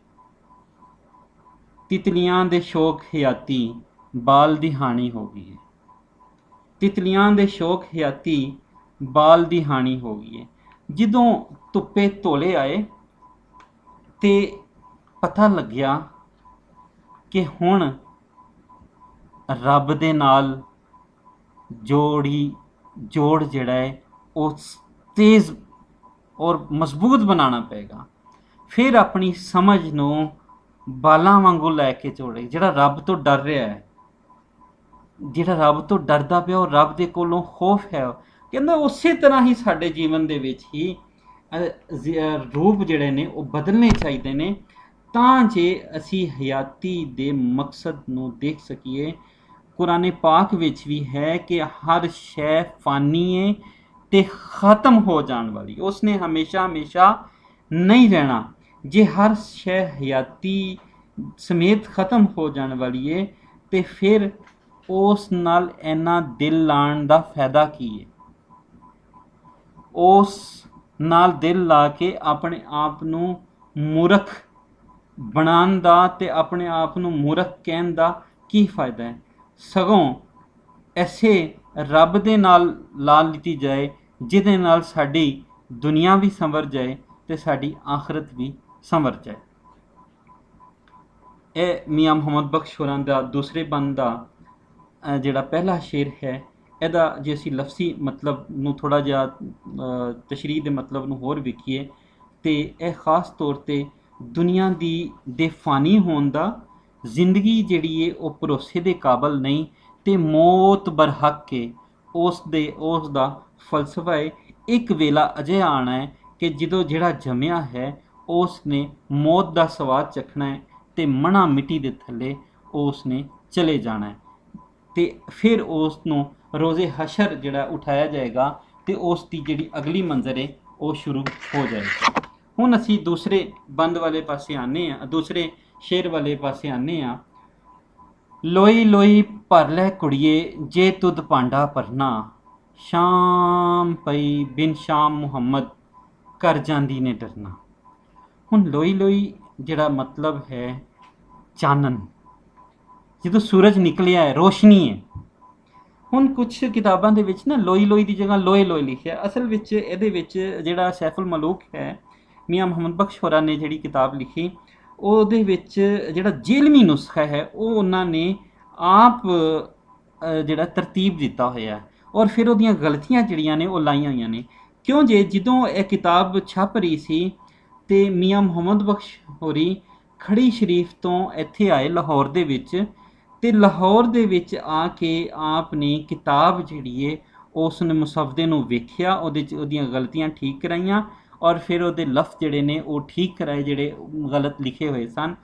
ਤਿਤਲੀਆਂ ਦੇ ਸ਼ੌਕ ਹਯਾਤੀ ਬਾਲ ਦੀ ਹਾਨੀ ਹੋ ਗਈ ਏ। ਤਿਤਲੀਆਂ ਦੇ ਸ਼ੌਕ ਹਯਾਤੀ ਬਾਲ ਦੀ ਹਾਨੀ ਹੋ ਗਈ ਏ। ਜਦੋਂ ਧੁੱਪੇ ਧੋਲੇ ਆਏ ਤੇ ਪਤਾ ਲੱਗਿਆ ਕਿ ਹੁਣ ਰੱਬ ਦੇ ਨਾਲ ਜੋੜ ਜਿਹੜਾ ਹੈ ਉਹ ਤੇਜ਼ ਔਰ ਮਜ਼ਬੂਤ ਬਣਾਉਣਾ ਪਏਗਾ। ਫਿਰ ਆਪਣੀ ਸਮਝ ਨੂੰ ਬਾਲਾਂ ਵਾਂਗੂ ਲੈ ਕੇ ਜੋੜੇ। ਜਿਹੜਾ ਰੱਬ ਤੋਂ ਡਰ ਰਿਹਾ ਹੈ, ਜਿਹੜਾ ਰੱਬ ਤੋਂ ਡਰਦਾ ਪਿਆ, ਉਹ ਰੱਬ ਦੇ ਕੋਲੋਂ ਖੌਫ ਹੈ। ਕਹਿੰਦਾ ਉਸੇ ਤਰ੍ਹਾਂ ਹੀ ਸਾਡੇ ਜੀਵਨ ਦੇ ਵਿੱਚ ਹੀ ਰੂਪ ਜਿਹੜੇ ਨੇ ਉਹ ਬਦਲਣੇ ਚਾਹੀਦੇ ਨੇ, ਤਾਂ ਜੇ ਅਸੀਂ ਹਯਾਤੀ ਦੇ ਮਕਸਦ ਨੂੰ ਦੇਖ ਸਕੀਏ। ਕੁਰਾਨ ਪਾਕ ਵਿੱਚ ਵੀ ਹੈ ਕਿ ਹਰ ਸ਼ੈ ਫਾਨੀ ਹੈ ਤੇ ਖਤਮ ਹੋ ਜਾਣ ਵਾਲੀ, ਉਸਨੇ ਹਮੇਸ਼ਾ ਨਹੀਂ ਰਹਿਣਾ। ਜੇ ਹਰ ਸ਼ੈ ਹਯਾਤੀ ਸਮੇਤ ਖਤਮ ਹੋ ਜਾਣ ਵਾਲੀ ਹੈ ਤੇ ਫਿਰ ਉਸ ਨਾਲ ਇੰਨਾ ਦਿਲ ਲਾਉਣ ਦਾ ਫਾਇਦਾ ਕੀ ਹੈ? ਉਸ ਨਾਲ ਦਿਲ ਲਾ ਕੇ ਆਪਣੇ ਆਪ ਨੂੰ ਮੂਰਖ ਬਣਾਉਣ ਦਾ ਤੇ ਆਪਣੇ ਆਪ ਨੂੰ ਮੂਰਖ ਕਹਿਣ ਦਾ ਕੀ ਫਾਇਦਾ ਹੈ? ਸਗੋਂ ਐਸੇ ਰੱਬ ਦੇ ਨਾਲ ਲਾ ਲਿੱਤੀ ਜਾਏ ਜਿਹਦੇ ਨਾਲ ਸਾਡੀ ਦੁਨੀਆ ਵੀ ਸੰਵਰ ਜਾਏ ਤੇ ਸਾਡੀ ਆਖਰਤ ਵੀ ਸੰਵਰ ਜਾਏ। ਇਹ ਮੀਆਂ ਮੁਹੰਮਦ ਬਖਸ਼ ਹੋਰਾਂ ਦਾ ਦੂਸਰੇ ਬੰਦ ਦਾ ਜਿਹੜਾ ਪਹਿਲਾ ਸ਼ੇਰ ਹੈ, ਇਹਦਾ ਜੇ ਅਸੀਂ ਲਫ਼ਜ਼ੀ ਮਤਲਬ ਨੂੰ ਥੋੜ੍ਹਾ ਜਿਹਾ ਤਸ਼ਰੀਹ ਦੇ ਮਤਲਬ ਨੂੰ ਹੋਰ ਵੇਖੀਏ ਤੇ ਇਹ ਖ਼ਾਸ ਤੌਰ 'ਤੇ ਦੁਨੀਆ ਦੇ ਫਾਨੀ ਹੋਣ ਦਾ, ਜ਼ਿੰਦਗੀ ਜਿਹੜੀ ਹੈ ਉਹ ਭਰੋਸੇ ਦੇ ਕਾਬਲ ਨਹੀਂ ਤੇ ਮੌਤ ਬਰਹਕ ਹੈ, ਉਸ ਦਾ ਫਲਸਫਾ ਹੈ। ਇੱਕ ਵੇਲਾ ਅਜਿਹਾ ਆਉਣਾ ਹੈ ਕਿ ਜਦੋਂ ਜਿਹੜਾ ਜੰਮਿਆ ਹੈ ਉਸ ਨੇ ਮੌਤ ਦਾ ਸਵਾਦ ਚੱਖਣਾ ਹੈ ਤੇ ਮਣਾ ਮਿੱਟੀ ਦੇ ਥੱਲੇ ਉਸ ਨੇ ਚਲੇ ਜਾਣਾ ਹੈ ਤੇ ਫਿਰ ਉਸ ਨੂੰ ਰੋਜ਼ੇ ਹਸ਼ਰ ਜਿਹੜਾ ਉਠਾਇਆ ਜਾਏਗਾ ਤੇ ਉਸ ਦੀ ਜਿਹੜੀ ਅਗਲੀ ਮੰਜ਼ਰ ਹੈ ਉਹ ਸ਼ੁਰੂ ਹੋ ਜਾਏਗੀ। ਹੁਣ ਅਸੀਂ ਦੂਸਰੇ ਬੰਦ ਵਾਲੇ ਪਾਸੇ ਆਨੇ ਆ, ਦੂਸਰੇ ਸ਼ੇਰ ਵਾਲੇ ਪਾਸੇ ਆਨੇ ਆ। ਲੋਈ ਲੋਈ ਭਰ ਲੈ ਕੁੜੀਏ ਜੇ ਤੁਧ ਭਾਂਡਾ ਭਰਨਾ, ਸ਼ਾਮ ਪਈ ਬਿਨ ਸ਼ਾਮ ਮੁਹੰਮਦ ਕਰ ਜਾਂਦੀ ਨੇ ਡਰਨਾ। ਹੁਣ ਲੋਈ ਲੋਈ ਜਿਹੜਾ ਮਤਲਬ ਹੈ ਚਾਨਣ, ਜਦੋਂ ਸੂਰਜ ਨਿਕਲਿਆ ਹੈ, ਰੋਸ਼ਨੀ ਹੈ, ਹੁਣ ਕੁਛ ਕਿਤਾਬਾਂ ਦੇ ਵਿੱਚ ਨਾ ਲੋਈ ਲੋਈ ਦੀ ਜਗ੍ਹਾ ਲੋਏ ਲੋਏ ਲਿਖਿਆ। ਅਸਲ ਵਿੱਚ ਇਹਦੇ ਵਿੱਚ ਜਿਹੜਾ ਸੈਫੁਲ ਮਲੂਕ ਹੈ, ਮੀਆਂ ਮੁਹੰਮਦ ਬਖਸ਼ ਹੋਰਾਂ ਨੇ ਜਿਹੜੀ ਕਿਤਾਬ ਲਿਖੀ, ਉਹਦੇ ਵਿੱਚ ਜਿਹੜਾ ਜੇਲਮੀ ਨੁਸਖਾ ਹੈ ਉਹ ਉਹਨਾਂ ਨੇ ਆਪ ਜਿਹੜਾ ਤਰਤੀਬ ਦਿੱਤਾ ਹੋਇਆ, ਔਰ ਫਿਰ ਉਹਦੀਆਂ ਗਲਤੀਆਂ ਜਿਹੜੀਆਂ ਨੇ ਉਹ ਲਾਈਆਂ ਹੋਈਆਂ ਨੇ। ਕਿਉਂ ਜੇ ਜਦੋਂ ਇਹ ਕਿਤਾਬ ਛਪ ਰਹੀ ਸੀ ਤੇ ਮੀਆਂ ਮੁਹੰਮਦ ਬਖਸ਼ ਹੋਰੀ ਖੜੀ ਸ਼ਰੀਫ ਤੋਂ ਇੱਥੇ ਆਏ ਲਾਹੌਰ ਦੇ ਵਿੱਚ, ਤੇ ਲਾਹੌਰ ਦੇ ਵਿੱਚ ਆ ਕੇ ਆਪ ਨੇ ਕਿਤਾਬ ਜਿਹੜੀ ਹੈ ਉਸ ਨੇ ਮੁਸੱਵਦੇ ਨੂੰ ਵੇਖਿਆ, ਉਹਦੇ 'ਚ ਉਹਦੀਆਂ ਗਲਤੀਆਂ ਠੀਕ ਕਰਾਈਆਂ, ਔਰ ਫਿਰ ਉਹਦੇ ਲਫ਼ਜ਼ ਜਿਹੜੇ ਨੇ ਉਹ ਠੀਕ ਕਰਾਏ ਜਿਹੜੇ ਗਲਤ ਲਿਖੇ ਹੋਏ ਸਨ,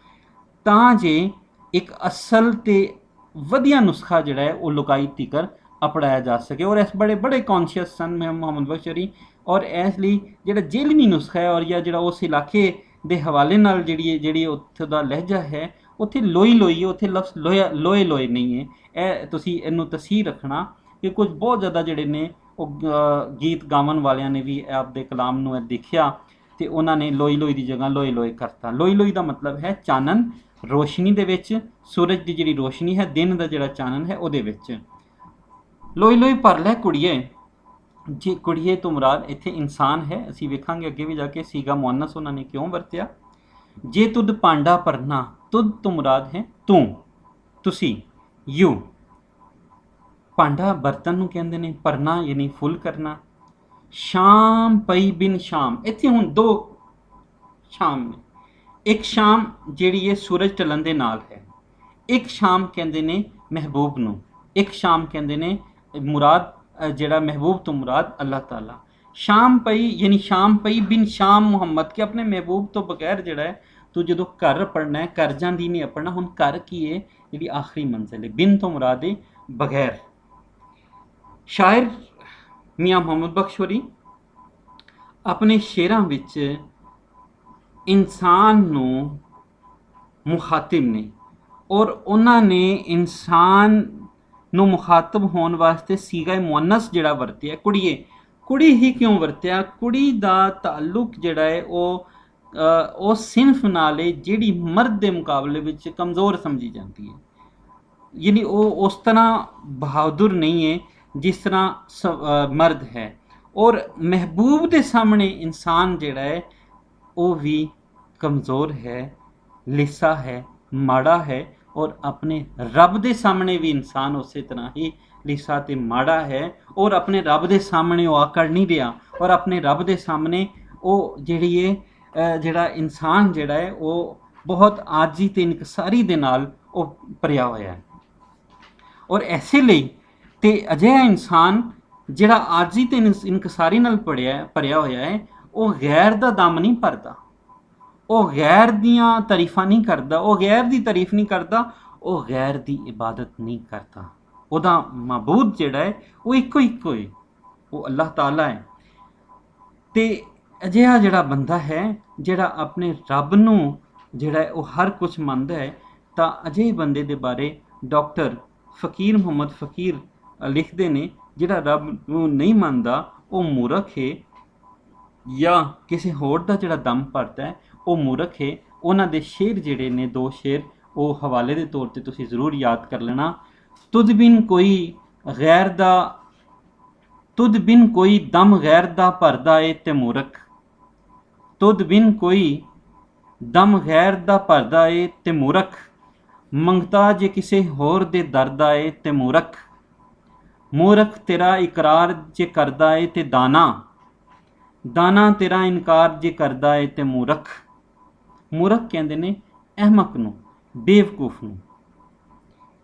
ਤਾਂ ਜੇ ਇੱਕ ਅਸਲ ਤੇ ਵਧੀਆ ਨੁਸਖਾ ਜਿਹੜਾ ਹੈ ਉਹ ਲੁਕਾਈ ਤੀਕਰ ਅਪਣਾਇਆ ਜਾ ਸਕੇ। ਔਰ ਇਸ ਬੜੇ ਬੜੇ ਕੌਨਸ਼ੀਅਸ ਸਨ ਮੁਹੰਮਦ ਬਖਸ਼ ਹੋਰੀ, ਔਰ ਇਸ ਲਈ ਜਿਹੜਾ ਜੇਲਮੀ ਨੁਸਖਾ ਹੈ, ਔਰ ਜਾਂ ਜਿਹੜਾ ਉਸ ਇਲਾਕੇ ਦੇ ਹਵਾਲੇ ਨਾਲ ਜਿਹੜੀ ਉੱਥੇ ਦਾ ਲਹਿਜਾ ਹੈ, ਉੱਥੇ ਲੋਈ ਲੋਈ ਹੈ, ਉੱਥੇ ਲਫ਼ਜ਼ ਲੋਏ ਲੋਏ ਨਹੀਂ ਹੈ। ਇਹ ਤੁਸੀਂ ਇਹਨੂੰ ਤਸੀਹ ਰੱਖਣਾ ਕਿ ਕੁਝ ਬਹੁਤ ਜ਼ਿਆਦਾ ਜਿਹੜੇ ਨੇ ਉਹ ਗੀਤ ਗਾਵਨ ਵਾਲਿਆਂ ਨੇ ਵੀ ਆਪਦੇ ਕਲਾਮ ਨੂੰ ਇਹ ਦੇਖਿਆ ਤੇ ਉਹਨਾਂ ਨੇ ਲੋਈ ਲੋਈ ਦੀ ਜਗ੍ਹਾ ਲੋਏ ਲੋਏ ਕਰਤਾ। ਲੋਈ ਲੋਈ ਦਾ ਮਤਲਬ ਹੈ ਚਾਨਣ, ਰੋਸ਼ਨੀ ਦੇ ਵਿੱਚ, ਸੂਰਜ ਦੀ ਜਿਹੜੀ ਰੋਸ਼ਨੀ ਹੈ, ਦਿਨ ਦਾ ਜਿਹੜਾ ਚਾਨਣ ਹੈ ਉਹਦੇ ਵਿੱਚ। ਲੋਈ ਲੋਈ ਭਰ ਲੈ ਕੁੜੀਏ, ਜੇ ਕੁੜੀਏ ਤੋਂ ਮੁਰਾਦ ਇੱਥੇ ਇਨਸਾਨ ਹੈ। ਅਸੀਂ ਵੇਖਾਂਗੇ ਅੱਗੇ ਵੀ ਜਾ ਕੇ ਸੀਗਾ ਮੁਅੰਨਸ ਉਹਨਾਂ ਨੇ ਕਿਉਂ ਵਰਤਿਆ। ਜੇ ਤੁਧ ਪਾਂਡਾ ਭਰਨਾ, ਤੁਧ ਤੋਂ ਮੁਰਾਦ ਹੈ ਤੂੰ, ਤੁਸੀਂ, ਯੂ। ਭਾਂਡਾ ਬਰਤਨ ਨੂੰ ਕਹਿੰਦੇ ਨੇ, ਭਰਨਾ ਯਾਨੀ ਫੁੱਲ ਕਰਨਾ। ਸ਼ਾਮ ਪਈ ਬਿਨ ਸ਼ਾਮ, ਇੱਥੇ ਹੁਣ ਦੋ ਸ਼ਾਮ ਨੇ, ਇੱਕ ਸ਼ਾਮ ਜਿਹੜੀ ਹੈ ਸੂਰਜ ਢਲਣ ਦੇ ਨਾਲ ਹੈ, ਇੱਕ ਸ਼ਾਮ ਕਹਿੰਦੇ ਨੇ ਮਹਿਬੂਬ ਨੂੰ, ਇੱਕ ਸ਼ਾਮ ਕਹਿੰਦੇ ਨੇ ਮੁਰਾਦ ਜਿਹੜਾ ਮਹਿਬੂਬ ਤੋਂ ਮੁਰਾਦ ਅੱਲਾਹ ਤਾਲਾ। ਸ਼ਾਮ ਪਈ ਯਾਨੀ ਸ਼ਾਮ ਪਈ ਬਿਨ ਸ਼ਾਮ ਮੁਹੰਮਦ, ਕਿ ਆਪਣੇ ਮਹਿਬੂਬ ਤੋਂ ਬਗੈਰ ਜਿਹੜਾ ਹੈ ਤੂੰ ਜਦੋਂ ਘਰ ਪੜਨਾ ਹੈ, ਘਰ ਜਾਂਦੀ ਨਹੀਂ ਆਪਣਾ। ਹੁਣ ਘਰ ਕੀ ਹੈ, ਜਿਹੜੀ ਆਖਰੀ ਮੰਜ਼ਿਲ ਹੈ। ਬਿਨ ਤੋਂ ਮੁਰਾਦ ਹੈ ਬਗੈਰ। ਸ਼ਾਇਰ ਮੀਆਂ ਮੁਹੰਮਦ ਬਖਸ਼ ਹੋਰੀ ਆਪਣੇ ਸ਼ੇਰਾਂ ਵਿੱਚ ਇਨਸਾਨ ਨੂੰ ਮੁਖਾਤਿਬ ਨੇ, ਔਰ ਉਹਨਾਂ ਨੇ ਇਨਸਾਨ ਨੂੰ ਮੁਖਾਤਬ ਹੋਣ ਵਾਸਤੇ ਸੀਗਾ ਮੁਅੰਨਸ ਜਿਹੜਾ ਵਰਤਿਆ, ਕੁੜੀਏ। ਕੁੜੀ ਹੀ ਕਿਉਂ ਵਰਤਿਆ? ਕੁੜੀ ਦਾ ਤਾਲੁਕ ਜਿਹੜਾ ਹੈ ਉਹ ਸਿਨਫ ਨਾਲ ਹੈ ਜਿਹੜੀ ਮਰਦ ਦੇ ਮੁਕਾਬਲੇ ਵਿੱਚ ਕਮਜ਼ੋਰ ਸਮਝੀ ਜਾਂਦੀ ਹੈ, ਯਾਨੀ ਉਹ ਉਸ ਤਰ੍ਹਾਂ ਬਹਾਦੁਰ ਨਹੀਂ ਹੈ ਜਿਸ ਤਰ੍ਹਾਂ ਮਰਦ ਹੈ। ਔਰ ਮਹਿਬੂਬ ਦੇ ਸਾਹਮਣੇ ਇਨਸਾਨ ਜਿਹੜਾ ਹੈ ਉਹ ਵੀ ਕਮਜ਼ੋਰ ਹੈ, ਲਿੱਸਾ ਹੈ, ਮਾੜਾ ਹੈ, ਔਰ ਆਪਣੇ ਰੱਬ ਦੇ ਸਾਹਮਣੇ ਵੀ ਇਨਸਾਨ ਉਸੇ ਤਰ੍ਹਾਂ ਹੀ ਲਿੱਸਾ ਤੇ ਮਾੜਾ ਹੈ। ਔਰ ਆਪਣੇ ਰੱਬ ਦੇ ਸਾਹਮਣੇ ਉਹ ਆਕੜ ਨਹੀਂ ਰਿਹਾ, ਔਰ ਆਪਣੇ ਰੱਬ ਦੇ ਸਾਹਮਣੇ ਉਹ ਜਿਹੜੀ ਹੈ ਜਿਹੜਾ ਇਨਸਾਨ ਜਿਹੜਾ ਹੈ ਉਹ ਬਹੁਤ ਆਜੀ ਤੇ ਇਨਕਸਾਰੀ ਦੇ ਨਾਲ ਉਹ ਭਰਿਆ ਹੋਇਆ ਹੈ। ਔਰ ਐਸੇ ਲਈ ਤੇ ਅਜਿਹਾ ਇਨਸਾਨ ਜਿਹੜਾ ਆਜੀ ਤੇ ਇਨਕਸਾਰੀ ਨਾਲ ਭਰਿਆ ਹੋਇਆ ਹੈ, ਉਹ ਗੈਰ ਦਾ ਦਮ ਨਹੀਂ ਭਰਦਾ, ਉਹ ਗੈਰ ਦੀਆਂ ਤਾਰੀਫਾਂ ਨਹੀਂ ਕਰਦਾ, ਉਹ ਗੈਰ ਦੀ ਤਾਰੀਫ ਨਹੀਂ ਕਰਦਾ, ਉਹ ਗੈਰ ਦੀ ਇਬਾਦਤ ਨਹੀਂ ਕਰਦਾ। ਉਹਦਾ ਮਾਬੂਦ ਜਿਹੜਾ ਹੈ ਉਹ ਇੱਕੋ ਹੈ, ਉਹ ਅੱਲਾਹ ਤਾਲਾ ਹੈ। ਤੇ ਅਜਿਹਾ ਜਿਹੜਾ ਬੰਦਾ ਹੈ ਜਿਹੜਾ ਆਪਣੇ ਰੱਬ ਨੂੰ ਜਿਹੜਾ ਹੈ ਉਹ ਹਰ ਕੁਝ ਮੰਨਦਾ ਹੈ, ਤਾਂ ਅਜਿਹੇ ਬੰਦੇ ਦੇ ਬਾਰੇ ਡਾਕਟਰ ਫਕੀਰ ਮੁਹੰਮਦ ਫਕੀਰ ਲਿਖਦੇ ਨੇ, ਜਿਹੜਾ ਰੱਬ ਨੂੰ ਨਹੀਂ ਮੰਨਦਾ ਉਹ ਮੂਰਖ ਹੈ, ਜਾਂ ਕਿਸੇ ਹੋਰ ਦਾ ਜਿਹੜਾ ਦਮ ਭਰਦਾ ਹੈ ਉਹ ਮੂਰਖ ਹੈ। ਉਹਨਾਂ ਦੇ ਸ਼ੇਰ ਜਿਹੜੇ ਨੇ, ਦੋ ਸ਼ੇਰ, ਉਹ ਹਵਾਲੇ ਦੇ ਤੌਰ ਤੇ ਤੁਸੀਂ ਜ਼ਰੂਰ ਯਾਦ ਕਰ ਲੈਣਾ। ਤੁਧ ਬਿਨ ਕੋਈ ਦਮ ਗੈਰ ਦਾ ਭਰਦਾ ਏ ਤੇ ਮੂਰਖ, ਤੁਧ ਬਿਨ ਕੋਈ ਦਮ ਗੈਰ ਦਾ ਭਰਦਾ ਏ ਤੇ ਮੂਰਖ, ਮੰਗਤਾ ਜੇ ਕਿਸੇ ਹੋਰ ਦੇ ਦਰਦਾ ਏ ਤੇ ਮੂਰਖ, ਮੂਰਖ ਤੇਰਾ ਇਕਰਾਰ ਜੇ ਕਰਦਾ ਏ ਤੇ ਦਾਨਾ ਤੇਰਾ ਇਨਕਾਰ ਜੇ ਕਰਦਾ ਏ ਤੇ ਮੂਰਖ। ਮੂਰਖ ਕਹਿੰਦੇ ਨੇ ਅਹਿਮਕ ਨੂੰ, ਬੇਵਕੂਫ ਨੂੰ।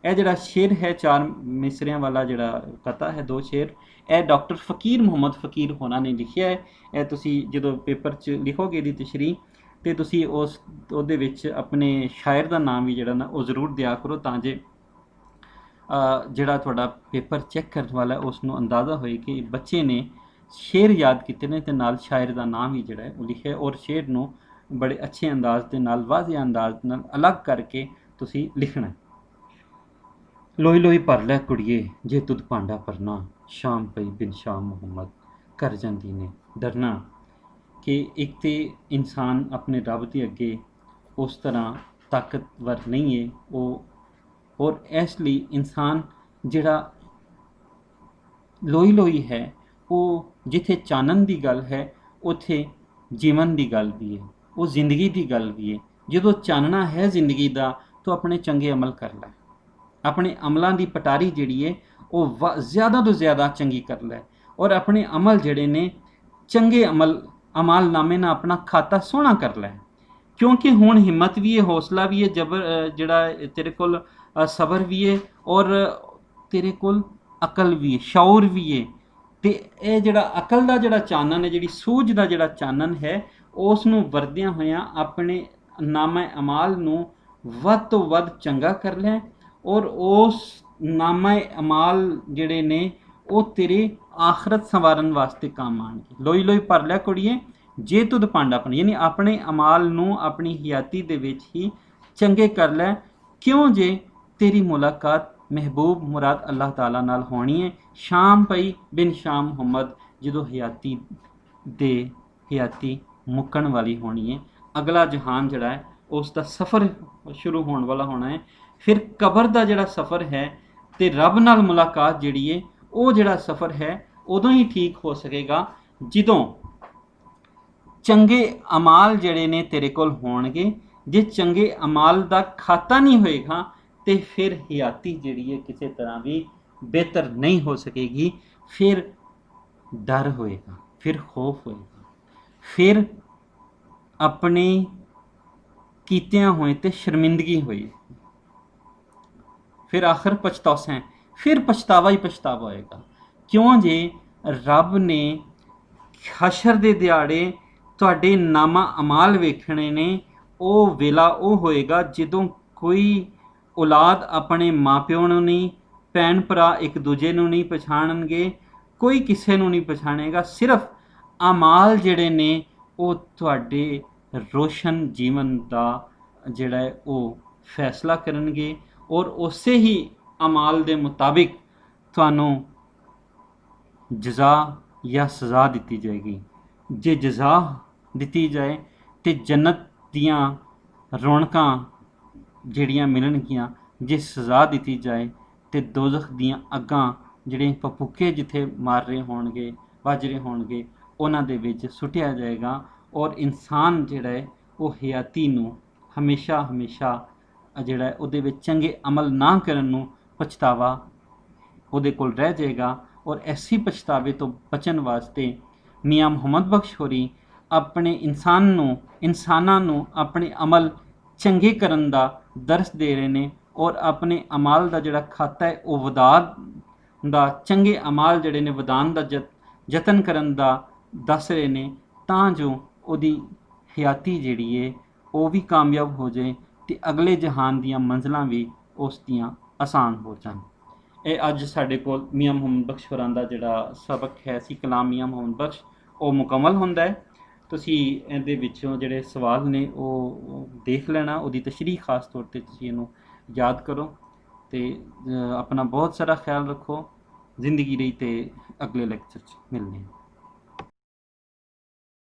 ਇਹ ਜਿਹੜਾ ਸ਼ੇਰ ਹੈ, ਚਾਰ ਮਿਸਰਿਆਂ ਵਾਲਾ ਜਿਹੜਾ ਕਤਾ ਹੈ, ਦੋ ਸ਼ੇਰ, ਇਹ ਡਾਕਟਰ ਫਕੀਰ ਮੁਹੰਮਦ ਫਕੀਰ ਹੋਣਾ ਨੇ ਲਿਖਿਆ ਹੈ। ਇਹ ਤੁਸੀਂ ਜਦੋਂ ਪੇਪਰ 'ਚ ਲਿਖੋਗੇ ਇਹਦੀ ਤਸ਼ਰੀਹ, ਤੇ ਤੁਸੀਂ ਉਹਦੇ ਵਿੱਚ ਆਪਣੇ ਸ਼ਾਇਰ ਦਾ ਨਾਮ ਵੀ ਜਿਹੜਾ ਨਾ ਉਹ ਜ਼ਰੂਰ ਦਿਆ ਕਰੋ, ਤਾਂ ਜੇ ਜਿਹੜਾ ਤੁਹਾਡਾ ਪੇਪਰ ਚੈੱਕ ਕਰਨ ਵਾਲਾ ਉਸ ਨੂੰ ਅੰਦਾਜ਼ਾ ਹੋਏ ਕਿ ਬੱਚੇ ਨੇ ਸ਼ੇਰ ਯਾਦ ਕੀਤੇ ਨੇ ਤੇ ਨਾਲ ਸ਼ਾਇਰ ਦਾ ਨਾਮ ਵੀ ਜਿਹੜਾ ਹੈ ਉਹ ਲਿਖਿਆ, ਔਰ ਸ਼ੇਰ ਨੂੰ ਬੜੇ ਅੱਛੇ ਅੰਦਾਜ਼ ਦੇ ਨਾਲ, ਵਾਜ਼ਿਹ ਅੰਦਾਜ਼ ਨਾਲ ਅਲੱਗ ਕਰਕੇ ਤੁਸੀਂ ਲਿਖਣਾ। ਲੋਈ ਲੋਈ ਭਰ ਲੈ ਕੁੜੀਏ, ਜੇ ਤੁਧ ਭਾਂਡਾ ਭਰਨਾ, ਸ਼ਾਮ ਪਈ ਬਿਨ ਸ਼ਾਮ ਮੁਹੰਮਦ, ਕਰ ਜਾਂਦੀ ਨੇ ਡਰਨਾ। ਕਿ ਇੱਕ ਤੇ ਇਨਸਾਨ ਆਪਣੇ ਰੱਬ ਦੇ ਅੱਗੇ ਉਸ ਤਰ੍ਹਾਂ ਤਾਕਤਵਰ ਨਹੀਂ ਹੈ ਉਹ, ਔਰ ਇਸ ਲਈ ਇਨਸਾਨ ਜਿਹੜਾ ਲੋਈ ਲੋਈ ਹੈ, ਉਹ ਜਿੱਥੇ ਚਾਨਣ ਦੀ ਗੱਲ ਹੈ ਉੱਥੇ ਜੀਵਨ ਦੀ ਗੱਲ ਵੀ ਹੈ, ਉਹ ਜ਼ਿੰਦਗੀ ਦੀ ਗੱਲ ਵੀ ਹੈ। ਜਦੋਂ ਚਾਨਣਾ ਹੈ ਜ਼ਿੰਦਗੀ ਦਾ ਤਾਂ ਆਪਣੇ ਚੰਗੇ ਅਮਲ ਕਰ ਲੈ, ਆਪਣੇ ਅਮਲਾਂ ਦੀ ਪਟਾਰੀ ਜਿਹੜੀ ਹੈ ਉਹ ਜ਼ਿਆਦਾ ਤੋਂ ਜ਼ਿਆਦਾ ਚੰਗੀ ਕਰ ਲੈ, ਔਰ ਆਪਣੇ ਅਮਲ ਜਿਹੜੇ ਨੇ ਚੰਗੇ ਅਮਾਲਨਾਮੇ ਨਾਲ ਆਪਣਾ ਖਾਤਾ ਸੋਹਣਾ ਕਰ ਲੈ। ਕਿਉਂਕਿ ਹੁਣ ਹਿੰਮਤ ਵੀ ਹੈ, ਹੌਸਲਾ ਵੀ ਹੈ, ਜਿਹੜਾ ਤੇਰੇ ਕੋਲ ਸਬਰ ਵੀ ਹੈ, ਔਰ ਤੇਰੇ ਕੋਲ ਅਕਲ ਵੀ ਹੈ, ਸ਼ੌਰ ਵੀ ਹੈ। ਅਤੇ ਇਹ ਜਿਹੜਾ ਅਕਲ ਦਾ ਜਿਹੜਾ ਚਾਨਣ ਹੈ, ਜਿਹੜੀ ਸੂਝ ਦਾ ਜਿਹੜਾ ਚਾਨਣ ਹੈ, ਉਸ ਨੂੰ ਵਰਤਦਿਆਂ ਹੋਇਆਂ ਆਪਣੇ ਨਾਮਾ ਅਮਾਲ ਨੂੰ ਵੱਧ ਤੋਂ ਵੱਧ ਚੰਗਾ ਕਰ ਲੈ, ਔਰ ਉਸ ਨਾਮਾ ਅਮਾਲ ਜਿਹੜੇ ਨੇ ਉਹ ਤੇਰੇ ਆਖਰਤ ਸੰਵਾਰਨ ਵਾਸਤੇ ਕੰਮ ਆਉਣਗੇ। ਲੋਈ ਲੋਈ ਭਰ ਲਿਆ ਕੁੜੀਏ ਜੇ ਤੁਧ ਭਾਂਡਾ ਭੰਨ, ਯਾਨੀ ਆਪਣੇ ਅਮਾਲ ਨੂੰ ਆਪਣੀ ਹਯਾਤੀ ਦੇ ਵਿੱਚ ਹੀ ਚੰਗੇ ਕਰ ਲੈ। ਕਿਉਂ ਜੇ ਤੇਰੀ ਮੁਲਾਕਾਤ ਮਹਿਬੂਬ ਮੁਰਾਦ ਅੱਲਾਹ ਤਾਲਾ ਨਾਲ ਹੋਣੀ ਹੈ। ਸ਼ਾਮ ਪਈ ਬਿਨ ਸ਼ਾਮ ਮੁਹੰਮਦ, ਜਦੋਂ ਹਯਾਤੀ ਮੁੱਕਣ ਵਾਲੀ ਹੋਣੀ ਹੈ। ਅਗਲਾ ਜਹਾਨ ਜਿਹੜਾ ਹੈ ਉਸ ਦਾ ਸਫ਼ਰ ਸ਼ੁਰੂ ਹੋਣ ਵਾਲਾ ਹੋਣਾ ਹੈ। ਫਿਰ ਕਬਰ ਦਾ ਜਿਹੜਾ ਸਫ਼ਰ ਹੈ ਅਤੇ ਰੱਬ ਨਾਲ ਮੁਲਾਕਾਤ ਜਿਹੜੀ ਹੈ, ਉਹ ਜਿਹੜਾ ਸਫ਼ਰ ਹੈ ਉਦੋਂ ਹੀ ਠੀਕ ਹੋ ਸਕੇਗਾ ਜਦੋਂ ਚੰਗੇ ਅਮਾਲ ਜਿਹੜੇ ਨੇ ਤੇਰੇ ਕੋਲ ਹੋਣਗੇ। ਜੇ ਚੰਗੇ ਅਮਾਲ ਦਾ ਖਾਤਾ ਨਹੀਂ ਹੋਏਗਾ ਤੇ ਫਿਰ ਹਯਾਤੀ ਜਿਹੜੀ ਹੈ ਕਿਸੇ ਤਰ੍ਹਾਂ ਵੀ ਬਿਹਤਰ ਨਹੀਂ ਹੋ ਸਕੇਗੀ। ਫਿਰ ਡਰ ਹੋਏਗਾ, ਫਿਰ ਖੌਫ ਹੋਏਗਾ, ਫਿਰ ਆਪਣੇ ਕੀਤਿਆਂ ਹੋਏ ਤੇ ਸ਼ਰਮਿੰਦਗੀ ਹੋਈ, ਫਿਰ ਆਖਰ ਪਛਤਾਉਸਾਂ, ਫਿਰ ਪਛਤਾਵਾ ਹੀ ਪਛਤਾਵਾ ਹੋਏਗਾ। ਕਿਉਂ ਜੇ ਰੱਬ ਨੇ ਹਸ਼ਰ ਦੇ ਦਿਹਾੜੇ ਤੁਹਾਡੇ ਨਾਮਾ ਅਮਾਲ ਵੇਖਣੇ ਨੇ। ਉਹ ਵੇਲਾ ਉਹ ਹੋਏਗਾ ਜਦੋਂ ਕੋਈ ਔਲਾਦ ਆਪਣੇ ਮਾਂ ਪਿਓ ਨੂੰ ਨਹੀਂ, ਭੈਣ ਭਰਾ ਇੱਕ ਦੂਜੇ ਨੂੰ ਨਹੀਂ ਪਛਾਣਨਗੇ, ਕੋਈ ਕਿਸੇ ਨੂੰ ਨਹੀਂ ਪਛਾਣੇਗਾ। ਸਿਰਫ ਅਮਾਲ ਜਿਹੜੇ ਨੇ ਉਹ ਤੁਹਾਡੇ ਰੋਸ਼ਨ ਜੀਵਨ ਦਾ ਜਿਹੜਾ ਹੈ ਉਹ ਫੈਸਲਾ ਕਰਨਗੇ, ਔਰ ਉਸੇ ਹੀ ਅਮਾਲ ਦੇ ਮੁਤਾਬਿਕ ਤੁਹਾਨੂੰ ਜਜ਼ਾ ਜਾਂ ਸਜ਼ਾ ਦਿੱਤੀ ਜਾਏਗੀ। ਜੇ ਜਜ਼ਾ ਦਿੱਤੀ ਜਾਏ ਤੇ ਜੰਨਤ ਦੀਆਂ ਰੌਣਕਾਂ ਜਿਹੜੀਆਂ ਮਿਲਣਗੀਆਂ, ਜੇ ਸਜ਼ਾ ਦਿੱਤੀ ਜਾਏ ਤੇ ਦੋਜ਼ਖ ਦੀਆਂ ਅੱਗਾਂ ਜਿਹੜੇ ਭਪੂਕੇ ਜਿੱਥੇ ਮਾਰ ਰਹੇ ਹੋਣਗੇ, ਵੱਜ ਰਹੇ ਹੋਣਗੇ, ਉਹਨਾਂ ਦੇ ਵਿੱਚ ਸੁੱਟਿਆ ਜਾਏਗਾ। ਔਰ ਇਨਸਾਨ ਜਿਹੜਾ ਹੈ ਉਹ ਹਯਾਤੀ ਨੂੰ ਹਮੇਸ਼ਾ ਹਮੇਸ਼ਾ ਜਿਹੜਾ ਹੈ ਉਹਦੇ ਵਿੱਚ ਚੰਗੇ ਅਮਲ ਨਾ ਕਰਨ ਨੂੰ ਪਛਤਾਵਾ ਉਹਦੇ ਕੋਲ ਰਹਿ ਜਾਏਗਾ। ਔਰ ਐਸੀ ਪਛਤਾਵੇ ਤੋਂ ਬਚਣ ਵਾਸਤੇ ਮੀਆਂ ਮੁਹੰਮਦ ਬਖਸ਼ ਹੋਰੀ ਆਪਣੇ ਇਨਸਾਨਾਂ ਨੂੰ ਆਪਣੇ ਅਮਲ ਚੰਗੇ ਕਰਨ ਦਾ ਦਰਸ ਦੇ ਰਹੇ ਨੇ, ਔਰ ਆਪਣੇ ਅਮਾਲ ਦਾ ਜਿਹੜਾ ਖਾਤਾ ਹੈ ਉਹ ਵਧਾਉਣ ਦਾ, ਚੰਗੇ ਅਮਾਲ ਜਿਹੜੇ ਨੇ ਵਧਾਉਣ ਦਾ ਯਤਨ ਕਰਨ ਦਾ ਦੱਸ ਰਹੇ ਨੇ, ਤਾਂ ਜੋ ਉਹਦੀ ਹਯਾਤੀ ਜਿਹੜੀ ਹੈ ਉਹ ਵੀ ਕਾਮਯਾਬ ਹੋ ਜਾਏ ਅਤੇ ਅਗਲੇ ਜਹਾਨ ਦੀਆਂ ਮੰਜ਼ਲਾਂ ਵੀ ਉਸ ਦੀਆਂ ਆਸਾਨ ਹੋ ਜਾਣ। ਇਹ ਅੱਜ ਸਾਡੇ ਕੋਲ ਮੀਆਂ ਮੁਹੰਮਦ ਬਖਸ਼ ਹੋਰਾਂ ਦਾ ਜਿਹੜਾ ਸਬਕ ਹੈ ਸੀ, ਕਲਾਮ ਮੀਆਂ ਮੁਹੰਮਦ ਬਖਸ਼, ਉਹ ਮੁਕੰਮਲ ਹੁੰਦਾ ਹੈ। ਤੁਸੀਂ ਇਹਦੇ ਵਿੱਚੋਂ ਜਿਹੜੇ ਸਵਾਲ ਨੇ ਉਹ ਦੇਖ ਲੈਣਾ, ਉਹਦੀ ਤਸ਼ਰੀਹ ਖਾਸ ਤੌਰ 'ਤੇ ਤੁਸੀਂ ਇਹਨੂੰ ਯਾਦ ਕਰੋ ਅਤੇ ਆਪਣਾ ਬਹੁਤ ਸਾਰਾ ਖਿਆਲ ਰੱਖੋ। ਜ਼ਿੰਦਗੀ ਰਹੀ ਤੇ ਅਗਲੇ ਲੈਕਚਰ 'ਚ ਮਿਲਦੇ ਹਾਂ।